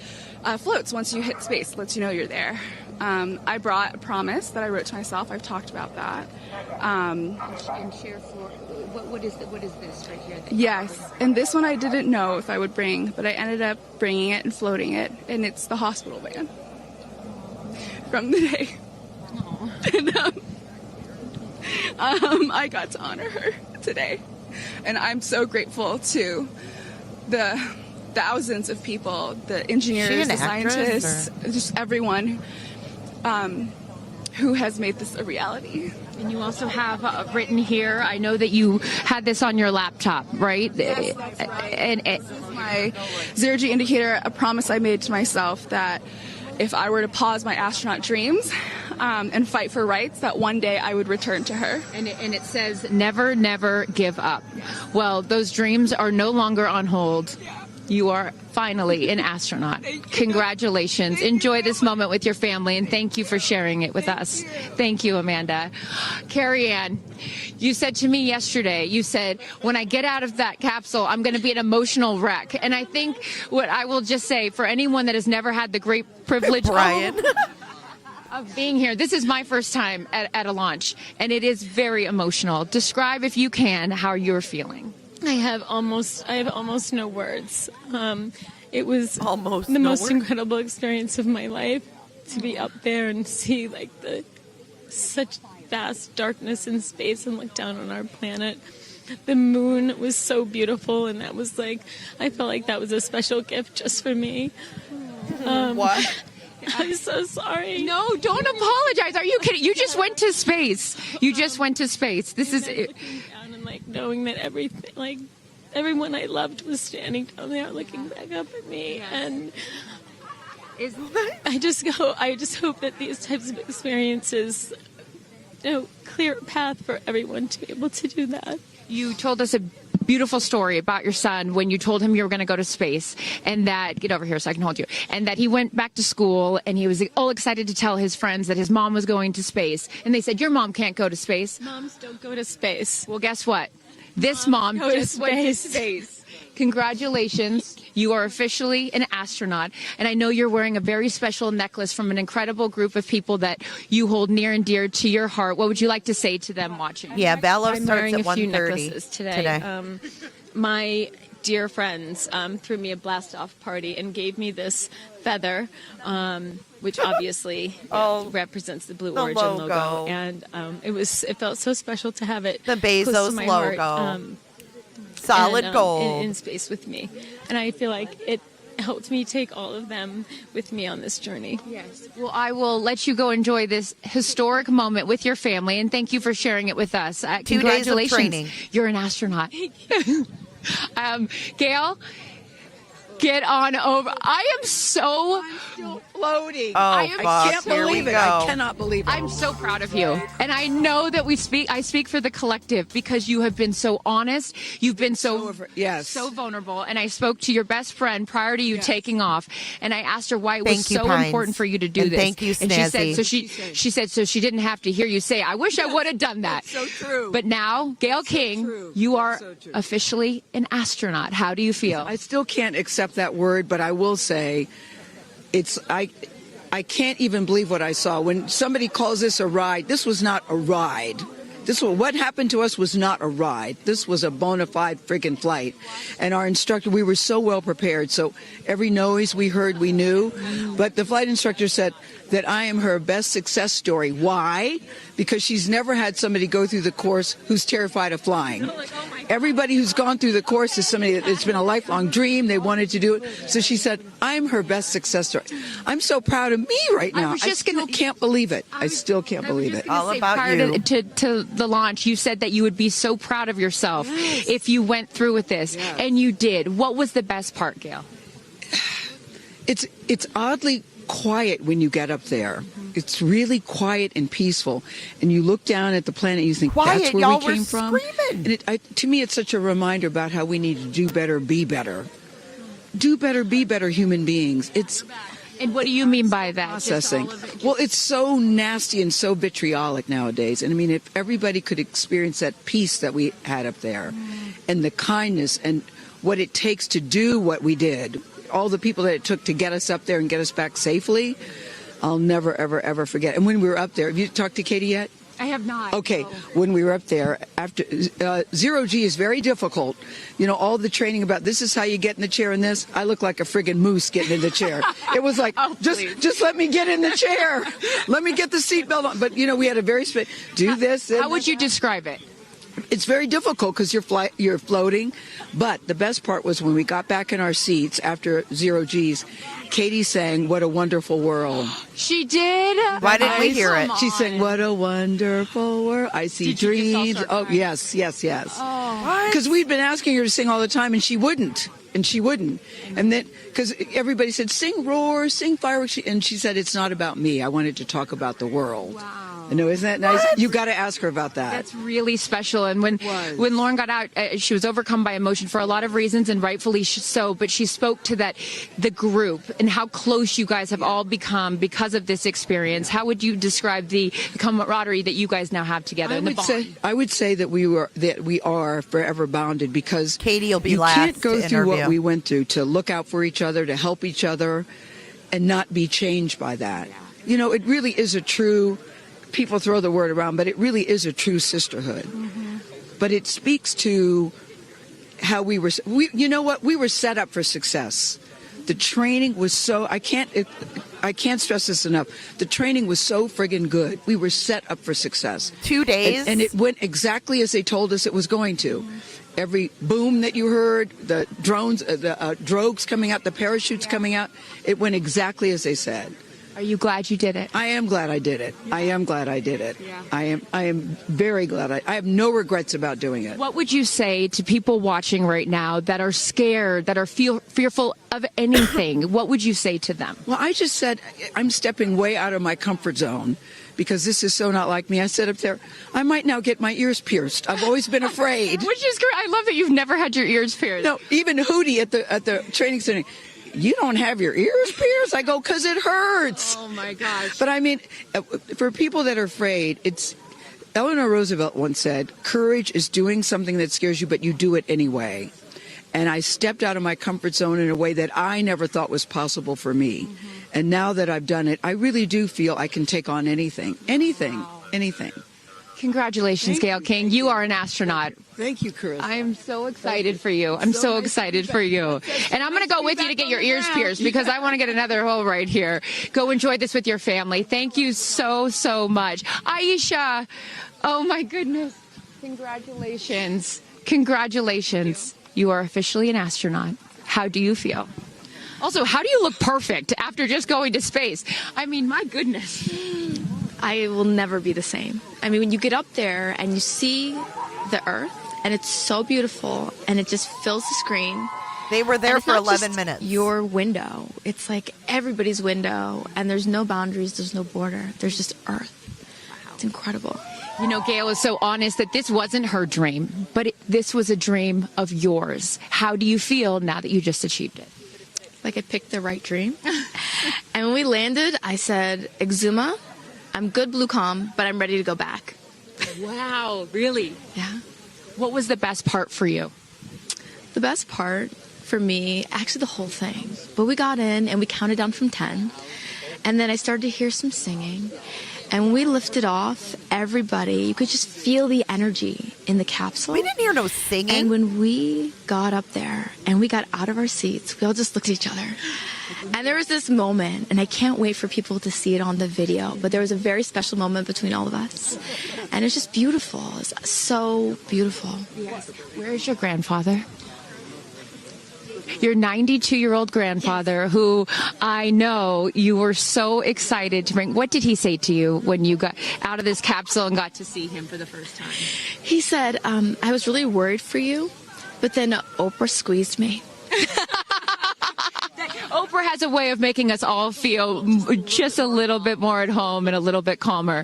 floats once you hit space, lets you know you're there. I brought a promise that I wrote to myself. I've talked about that. And share for what is this right here? Yes, and this one I didn't know if I would bring, but I ended up bringing it and floating it, and it's the hospital van from the day. And, I got to honor her today, and I'm so grateful to the thousands of people, the engineers, the scientists, just everyone who has made this a reality. And you also have written here, I know that you had this on your laptop, right? Yes, that's right. And this is my zero-G indicator, a promise I made to myself that if I were to pause my astronaut dreams and fight for rights, that one day I would return to her. And it says, never, never give up. Well, those dreams are no longer on hold. You are finally an astronaut. Congratulations. Enjoy this moment with your family, and thank you for sharing it with us. Thank you, Amanda. Carrie Ann, you said to me yesterday, you said, when I get out of that capsule, I'm going to be an emotional wreck. And I think what I will just say, for anyone that has never had the great privilege of being here, this is my first time at a launch, and it is very emotional. Describe, if you can, how you're feeling. I have almost no words. It was the most incredible experience of my life, to be up there and see like such vast darkness in space and look down on our planet. The moon was so beautiful, and that was like, I felt like that was a special gift just for me. What? I'm so sorry. No, don't apologize. Are you kidding? You just went to space. You just went to space. This is it. And like knowing that everything, like everyone I loved was standing down there looking back up at me, and I just hope that these types of experiences, clear a path for everyone to be able to do that. You told us a beautiful story about your son when you told him you were going to go to space, and that, get over here so I can hold you, and that he went back to school and he was all excited to tell his friends that his mom was going to space, and they said, your mom can't go to space. Moms don't go to space. Well, guess what? This mom just went to space. Congratulations. You are officially an astronaut. And I know you're wearing a very special necklace from an incredible group of people that you hold near and dear to your heart. What would you like to say to them watching? Yeah, Bello I'm starts wearing at a few 1:30 necklaces today. My dear friends threw me a blast-off party and gave me this feather, which obviously represents the Blue Origin logo. And it felt so special to have it. The close to Bezos my logo. Heart, Solid gold. in space with me. And I feel like it helped me take all of them with me on this journey. Yes. Well, I will let you go enjoy this historic moment with your family, and thank you for sharing it with us. 2 days of Congratulations. training. You're an astronaut. Gail, get on over. I am so floating. I can't believe it. I cannot believe it. I'm so proud of you. And I know that I speak for the collective, because you have been so honest. You've been so vulnerable. And I spoke to your best friend prior to you taking off, and I asked her why it was so important for you to do this. Thank you, Snazzy. And she said so she didn't have to hear you say, I wish I would have done that. So true. But now, Gayle King, you are officially an astronaut. How do you feel? I still can't accept that word, but I will say I can't even believe what I saw. When somebody calls this a ride, this was not a ride. What happened to us was not a ride. This was a bona fide friggin' flight. And our instructor, we were so well prepared. So every noise we heard, we knew. But the flight instructor said that I am her best success story. Why? Because she's never had somebody go through the course who's terrified of flying. Everybody who's gone through the course is somebody that it's been a lifelong dream. They wanted to do it. So she said, I'm her best success story. I'm so proud of me right now. I still can't believe it. I still can't believe it. All about you. To the launch, you said that you would be so proud of yourself if you went through with this, and you did. What was the best part, Gail? It's oddly quiet when you get up there. It's really quiet and peaceful, and you look down at the planet and you think, that's where we came from. And to me, it's such a reminder about how we need to do better, be better. Do better, be better human beings. And what do you mean by that? Processing. Well, it's so nasty and so vitriolic nowadays. And I mean, if everybody could experience that peace that we had up there, and the kindness and what it takes to do what we did, all the people that it took to get us up there and get us back safely, I'll never, ever, ever forget. And when we were up there, have you talked to Katy yet? I have not. Okay, no. When we were up there, after zero G is very difficult. You know, all the training about this is how you get in the chair and this. I look like a friggin' moose getting in the chair. It was like, just let me get in the chair. Let me get the seatbelt on. But, you know, we had a very do this. How would you describe it? It's very difficult because you're floating. But the best part was when we got back in our seats after zero G's, Katy sang, "What a Wonderful World." She did? Why didn't we hear it? She sang, "What a wonderful world. I see dreams." Oh, yes. Oh. Because we'd been asking her to sing all the time, and she wouldn't. And then, because everybody said, sing Roar, sing Fireworks. And she said, it's not about me. I wanted to talk about the world. Wow. I know, isn't that nice? You got to ask her about that. That's really special. And when Lauren got out, she was overcome by emotion for a lot of reasons, and rightfully so. But she spoke to the group and how close you guys have all become because of this experience. How would you describe the camaraderie that you guys now have together? I would say that we are forever bonded, because Katie will be you last can't go to through what interview. we went through to look out for each other, to help each other, and not be changed by that. You know, it really is a true. People throw the word around, but it really is a true sisterhood. But it speaks to how we were. You know what? We were set up for success. The training was so. I can't stress this enough. The training was so friggin' good. We were set up for success. 2 days, and it went exactly as they told us it was going to. Every boom that you heard, the drones, the drogues coming out, the parachutes coming out, it went exactly as they said. Are you glad you did it? I am glad I did it. I am glad I did it. I am very glad. I have no regrets about doing it. What would you say to people watching right now that are scared, that are fearful of anything? What would you say to them? Well, I just said I'm stepping way out of my comfort zone, because this is so not like me. I said up there, I might now get my ears pierced. I've always been afraid. Which is great. I love that you've never had your ears pierced. No, even Hootie at the training center. You don't have your ears pierced? I go, because it hurts. Oh, my gosh. But I mean, for people that are afraid, Eleanor Roosevelt once said, courage is doing something that scares you, but you do it anyway. And I stepped out of my comfort zone in a way that I never thought was possible for me. And now that I've done it, I really do feel I can take on anything. Anything. Congratulations, Gail King. You are an astronaut. Thank you, Chris. I am so excited for you. I'm so excited for you. And I'm going to go with you to get your ears pierced, because I want to get another hole right here. Go enjoy this with your family. Thank you so, so much. Aisha, oh my goodness. Congratulations. Congratulations. You are officially an astronaut. How do you feel? Also, how do you look perfect after just going to space? I mean, my goodness. I will never be the same. I mean, when you get up there and you see the Earth, and it's so beautiful, and it just fills the screen. They were there for 11 minutes. Your window. It's like everybody's window, and there's no boundaries, there's no border. There's just Earth. It's incredible. You know, Gail is so honest that this wasn't her dream, but this was a dream of yours. How do you feel now that you just achieved it? Like I picked the right dream. And when we landed, I said, Exuma, I'm good, blue calm, but I'm ready to go back. Wow, really? Yeah. What was the best part for you? The best part for me, actually the whole thing. But we got in and we counted down from 10. And then I started to hear some singing. And when we lifted off, everybody, you could just feel the energy in the capsule. We didn't hear no singing. And when we got up there and we got out of our seats, we all just looked at each other. And there was this moment, and I can't wait for people to see it on the video, but there was a very special moment between all of us. And it's just beautiful. It's so beautiful. Yes. Where is your grandfather? Your 92-year-old grandfather, who I know you were so excited to bring. What did he say to you when you got out of this capsule and got to see him for the first time? He said, I was really worried for you, but then Oprah squeezed me. Oprah has a way of making us all feel just a little bit more at home and a little bit calmer.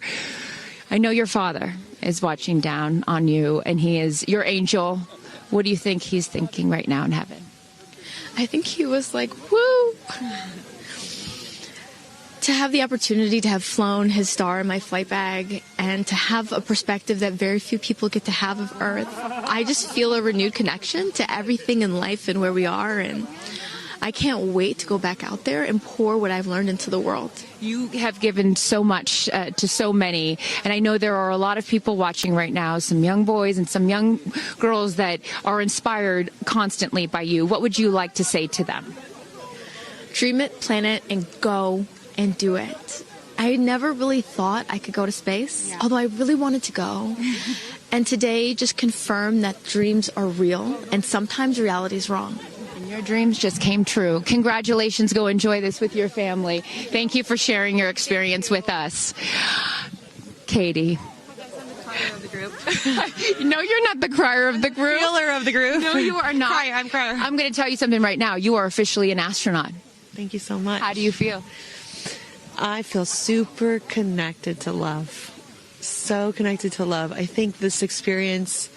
I know your father is watching down on you, and he is your angel. What do you think he's thinking right now in heaven? I think he was like, woo! To have the opportunity to have flown his star in my flight bag and to have a perspective that very few people get to have of Earth, I just feel a renewed connection to everything in life and where we are, and I can't wait to go back out there and pour what I've learned into the world. You have given so much to so many, and I know there are a lot of people watching right now, some young boys and some young girls that are inspired constantly by you. What would you like to say to them? Dream it, plan it, and go and do it. I never really thought I could go to space, although I really wanted to go. And today just confirmed that dreams are real, and sometimes reality is wrong. Your dreams just came true. Congratulations. Go enjoy this with your family. Thank you for sharing your experience with us. Katie. No, you're not the crier of the group. Feeler of the group. No, you are not. I'm crier. I'm going to tell you something right now. You are officially an astronaut. Thank you so much. How do you feel? I feel super connected to love. so connected to love. I think this experience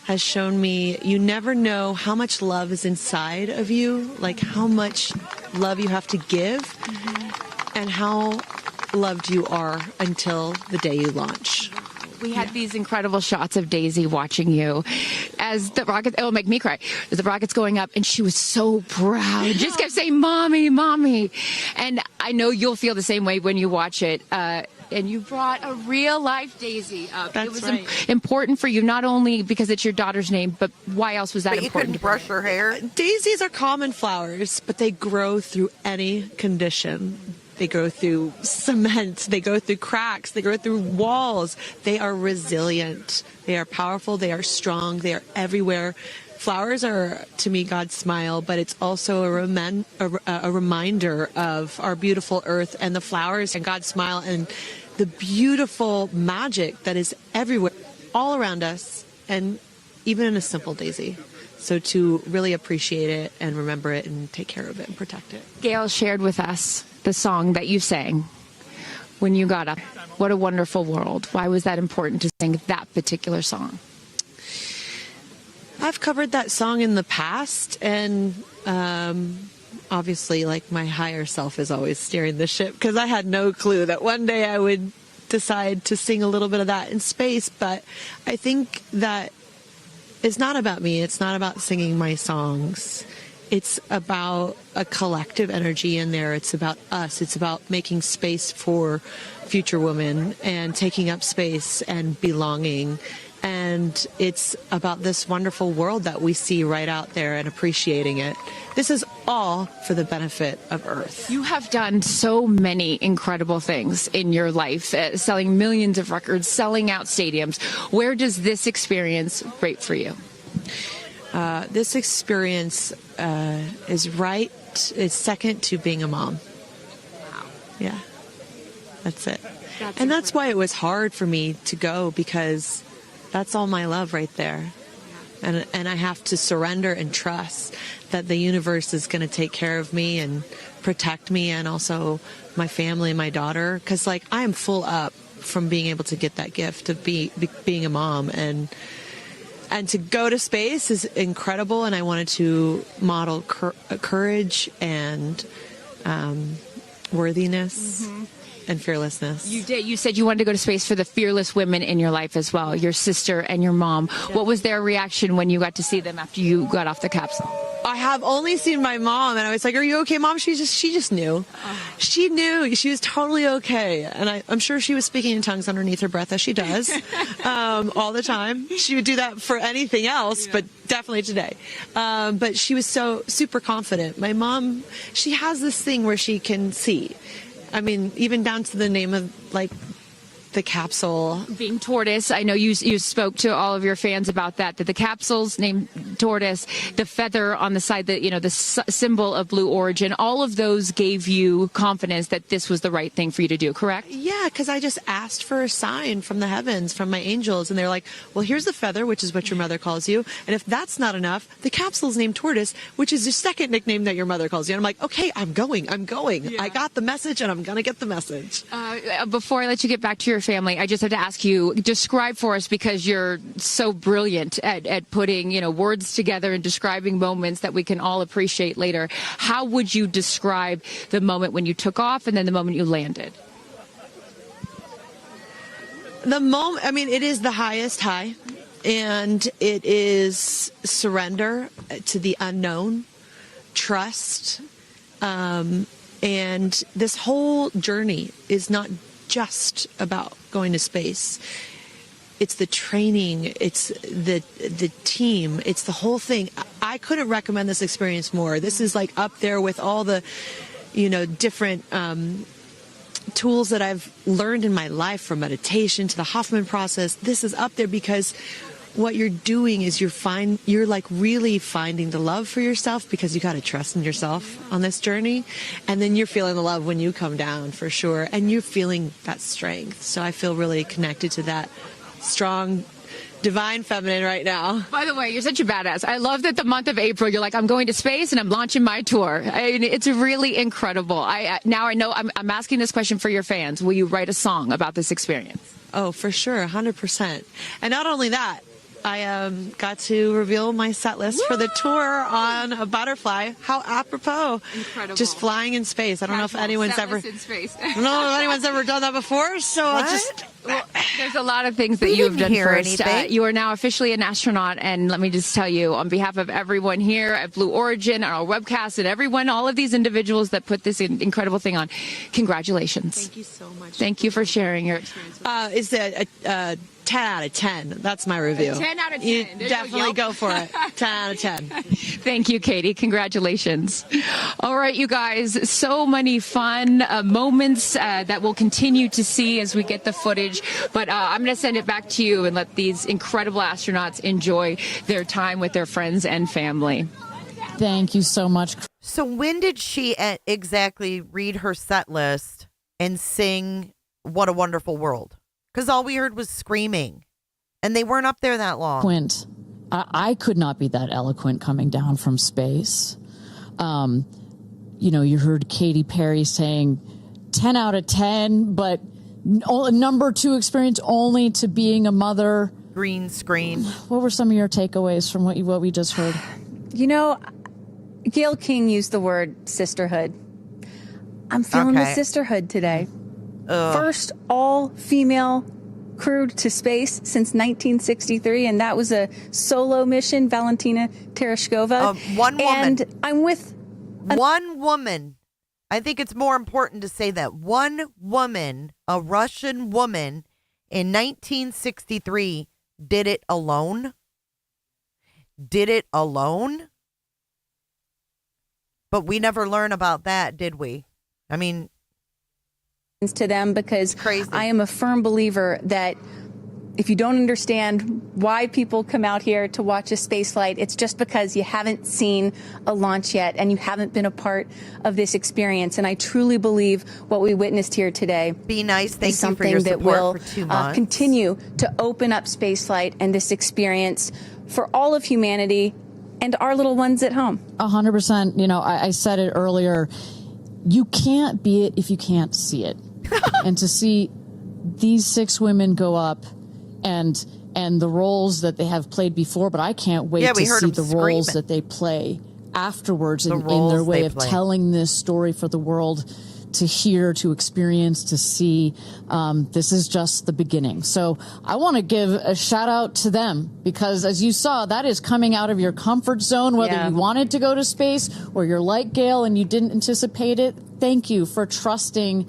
has shown me you never know how much love is inside of you, like how much love you have to give, and how loved you are until the day you launch. We had these incredible shots of Daisy watching you as the rocket, it'll make me cry, as the rocket's going up, and she was so proud. Just kept saying, "Mommy, Mommy." And I know you'll feel the same way when you watch it. And you brought a real life Daisy up. That's it was right. important for you, not only because it's your daughter's name, but why else was that important? You couldn't brush her hair. Daisies are common flowers, but they grow through any condition. They go through cement, they go through cracks, they go through walls. They are resilient. They are powerful. They are strong. They are everywhere. Flowers are, to me, God's smile, but it's also a reminder of our beautiful earth and the flowers and God's smile and the beautiful magic that is everywhere, all around us, and even in a simple daisy. So to really appreciate it and remember it and take care of it and protect it. Gail shared with us the song that you sang when you got up. What a Wonderful World. Why was that important to sing that particular song? I've covered that song in the past, and obviously, like, my higher self is always steering the ship, because I had no clue that one day I would decide to sing a little bit of that in space. But I think that it's not about me. It's not about singing my songs. It's about a collective energy in there. It's about us. It's about making space for future women and taking up space and belonging. And it's about this wonderful world that we see right out there and appreciating it. This is all for the benefit of Earth. You have done so many incredible things in your life, selling millions of records, selling out stadiums. Where does this experience rate for you? This experience is second to being a mom. Wow. Yeah, that's it. That's why it was hard for me to go, because that's all my love right there. And I have to surrender and trust that the universe is going to take care of me and protect me, and also my family and my daughter. Because, like, I am full up from being able to get that gift of being a mom. And to go to space is incredible. And I wanted to model courage and worthiness. And fearlessness. You did. You said you wanted to go to space for the fearless women in your life as well, your sister and your mom. Yeah. What was their reaction when you got to see them after you got off the capsule? I have only seen my mom, and I was like, "Are you okay, Mom?" She just knew. She knew. She was totally okay. And I'm sure she was speaking in tongues underneath her breath, as she does all the time. She would do that for anything else, but definitely today. But she was so super confident. My mom, she has this thing where she can see. I mean, even down to the name of, like, the capsule being tortoise. I know you spoke to all of your fans about that the capsule's named tortoise, the feather on the side, the symbol of Blue Origin, all of those gave you confidence that this was the right thing for you to do, correct? Yeah, because I just asked for a sign from the heavens, from my angels, and they're like, well, here's the feather, which is what your mother calls you, and if that's not enough, the capsule's named tortoise, which is the second nickname that your mother calls you. And I'm like, okay, I'm going. Yeah. I got the message, and I'm gonna get the message. Before I let you get back to your family, I just have to ask you, describe for us, because you're so brilliant at putting, words together and describing moments that we can all appreciate later. How would you describe the moment when you took off and then the moment you landed? The moment, I mean, it is the highest high, and it is surrender to the unknown, trust, and this whole journey is not just about going to space. It's the training, it's the team, it's the whole thing. I couldn't recommend this experience more. This is like up there with all the, different tools that I've learned in my life, from meditation to the Hoffman process. This is up there because what you're doing is you're like really finding the love for yourself, because you got to trust in yourself on this journey. And then you're feeling the love when you come down, for sure. And you're feeling that strength. So I feel really connected to that strong divine feminine right now. By the way, you're such a badass. I love that the month of April, you're like, I'm going to space and I'm launching my tour. I mean, it's really incredible. Now I know I'm asking this question for your fans. Will you write a song about this experience? Oh, for sure, 100%. And not only that, I got to reveal my set list for the tour on a butterfly. How apropos. Incredible. Just flying in space. I don't know if anyone's ever in space. I don't know if anyone's ever done that before, so I'll just Well, there's a lot of things that you have done hear first. anything. You are now officially an astronaut, and let me just tell you, on behalf of everyone here at Blue Origin, our webcast, and everyone, all of these individuals that put this incredible thing on, congratulations. Thank you so much. Thank you for sharing your experience. It's a 10 out of 10. That's my review. 10 out of 10. You There's definitely no go for it. 10 out of 10. Thank you, Katie. Congratulations. All right, you guys, so many fun moments that we'll continue to see as we get the footage. But I'm going to send it back to you and let these incredible astronauts enjoy their time with their friends and family. Thank you so much. So when did she exactly read her set list and sing What a Wonderful World? Because all we heard was screaming. And they weren't up there that long. Eloquent. I could not be that eloquent coming down from space. You heard Katy Perry saying 10 out of 10, but number 2 experience only to being a mother. Green screen. What were some of your takeaways from what we just heard? Gail King used the word sisterhood. I'm feeling the sisterhood today. First all-female crew to space since 1963, and that was a solo mission, Valentina Tereshkova. One woman. And I'm with... One woman. I think it's more important to say that one woman, a Russian woman, in 1963 did it alone. Did it alone? But we never learn about that, did we? I mean... to them, because I am a firm believer that if you don't understand why people come out here to watch a space flight, it's just because you haven't seen a launch yet and you haven't been a part of this experience. And I truly believe what we witnessed here today Be nice. Thank is you for your something that support will for 2 months. continue to open up space flight and this experience for all of humanity and our little ones at home. 100%. I said it earlier. You can't be it if you can't see it. And to see these 6 women go up and the roles that they have played before, but I can't wait to see the roles that they play afterwards in their way of telling this story for the world to hear, to experience, to see. This is just the beginning. So I want to give a shout out to them, because as you saw, that is coming out of your comfort zone, whether you wanted to go to space or you're like Gail and you didn't anticipate it. Thank you for trusting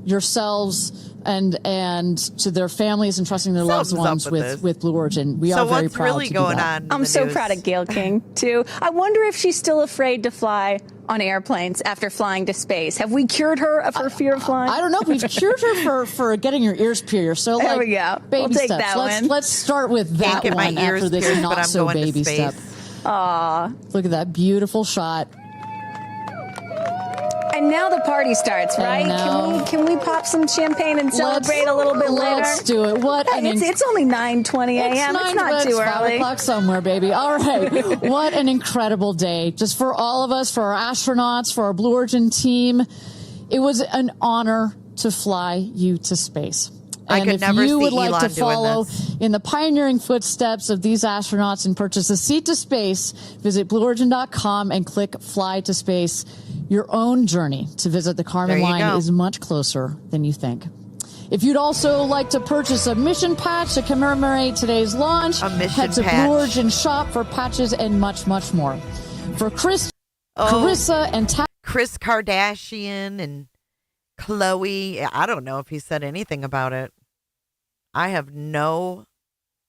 yourselves and to their families and trusting their loved ones with Blue Origin. We are very proud really to going do that. on? I'm so proud of Gail King, too. I wonder if she's still afraid to fly on airplanes after flying to space. Have we cured her of her fear of flying? I don't know. We've cured her for getting her ears pierced. So there we go. Baby We'll take steps. that one. Let's start with that get my one ears after this pierced, but not I'm so going to baby space. step. Aw. Look at that beautiful shot. And now the party starts, right? Can we pop some champagne and celebrate a little bit later? Let's do it. It's only 9:20 a.m. It's not too early. 5 o'clock somewhere, baby. All right. What an incredible day. Just for all of us, for our astronauts, for our Blue Origin team. It was an honor to fly you to space. And if you would like to follow in the pioneering footsteps of these astronauts and purchase a seat to space, visit blueorigin.com and click Fly to Space. Your own journey to visit the Kármán line is much closer than you think. If you'd also like to purchase a mission patch to commemorate today's launch, head to Blue Origin shop for patches and much, much more. For Chris, Carissa, and Kris Kardashian and Chloe, I don't know if he said anything about it. I have no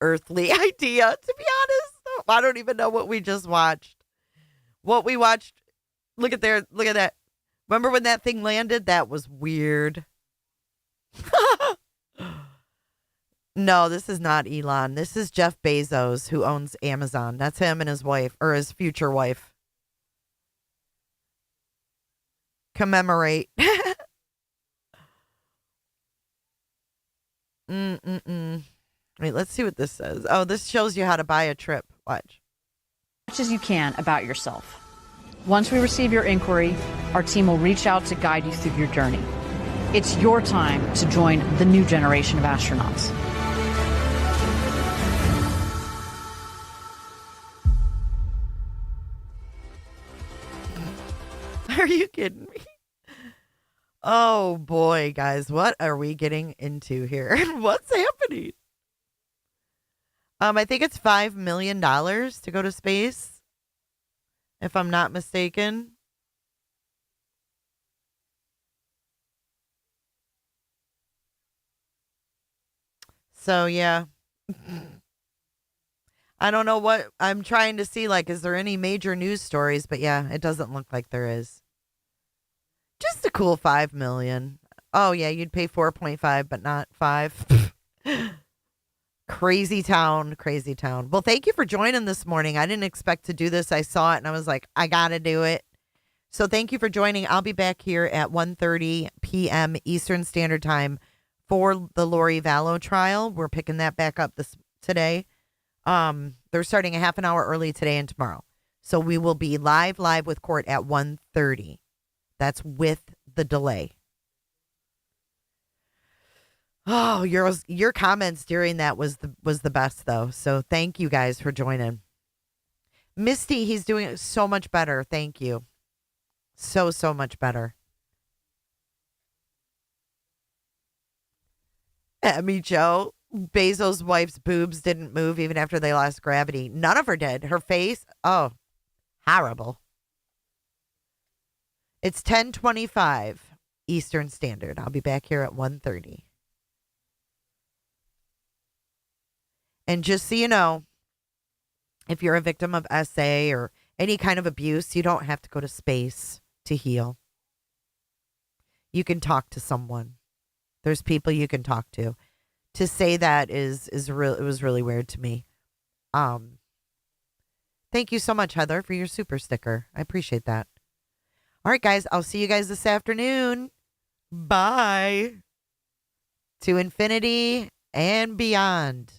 earthly idea, to be honest. I don't even know what we just watched. What we watched. Look at that. Remember when that thing landed? That was weird. No, this is not Elon. This is Jeff Bezos, who owns Amazon. That's him and his wife, or his future wife. Commemorate. Wait, let's see what this says. Oh, this shows you how to buy a trip. Watch. Much as you can about yourself. Once we receive your inquiry, our team will reach out to guide you through your journey. It's your time to join the new generation of astronauts. Are you kidding me? Oh boy, guys, what are we getting into here? What's happening? I think it's $5 million to go to space, if I'm not mistaken. So yeah. I don't know what I'm trying to see. Like, is there any major news stories? But yeah, it doesn't look like there is. Just a cool $5 million. Oh yeah, you'd pay 4.5, but not 5. Crazy town, crazy town. Well, thank you for joining this morning. I didn't expect to do this. I saw it and I was like, I gotta do it. So thank you for joining. I'll be back here at 1:30 p.m. Eastern Standard Time for the Lori Vallow trial. We're picking that back up today. They're starting a half an hour early today and tomorrow. So we will be live with court at 1:30. That's with the delay. Oh, your comments during that was the best though. So thank you guys for joining. Misty, he's doing so much better. Thank you. So much better. Emmy Joe, Bezos' wife's boobs didn't move even after they lost gravity. None of her did. Her face, oh, horrible. It's 10:25 Eastern Standard. I'll be back here at 1:30. And just so you know, if you're a victim of SA or any kind of abuse, you don't have to go to space to heal. You can talk to someone. There's people you can talk to. To say that is real. It was really weird to me. Thank you so much, Heather, for your super sticker. I appreciate that. All right, guys. I'll see you guys this afternoon. Bye. To infinity and beyond.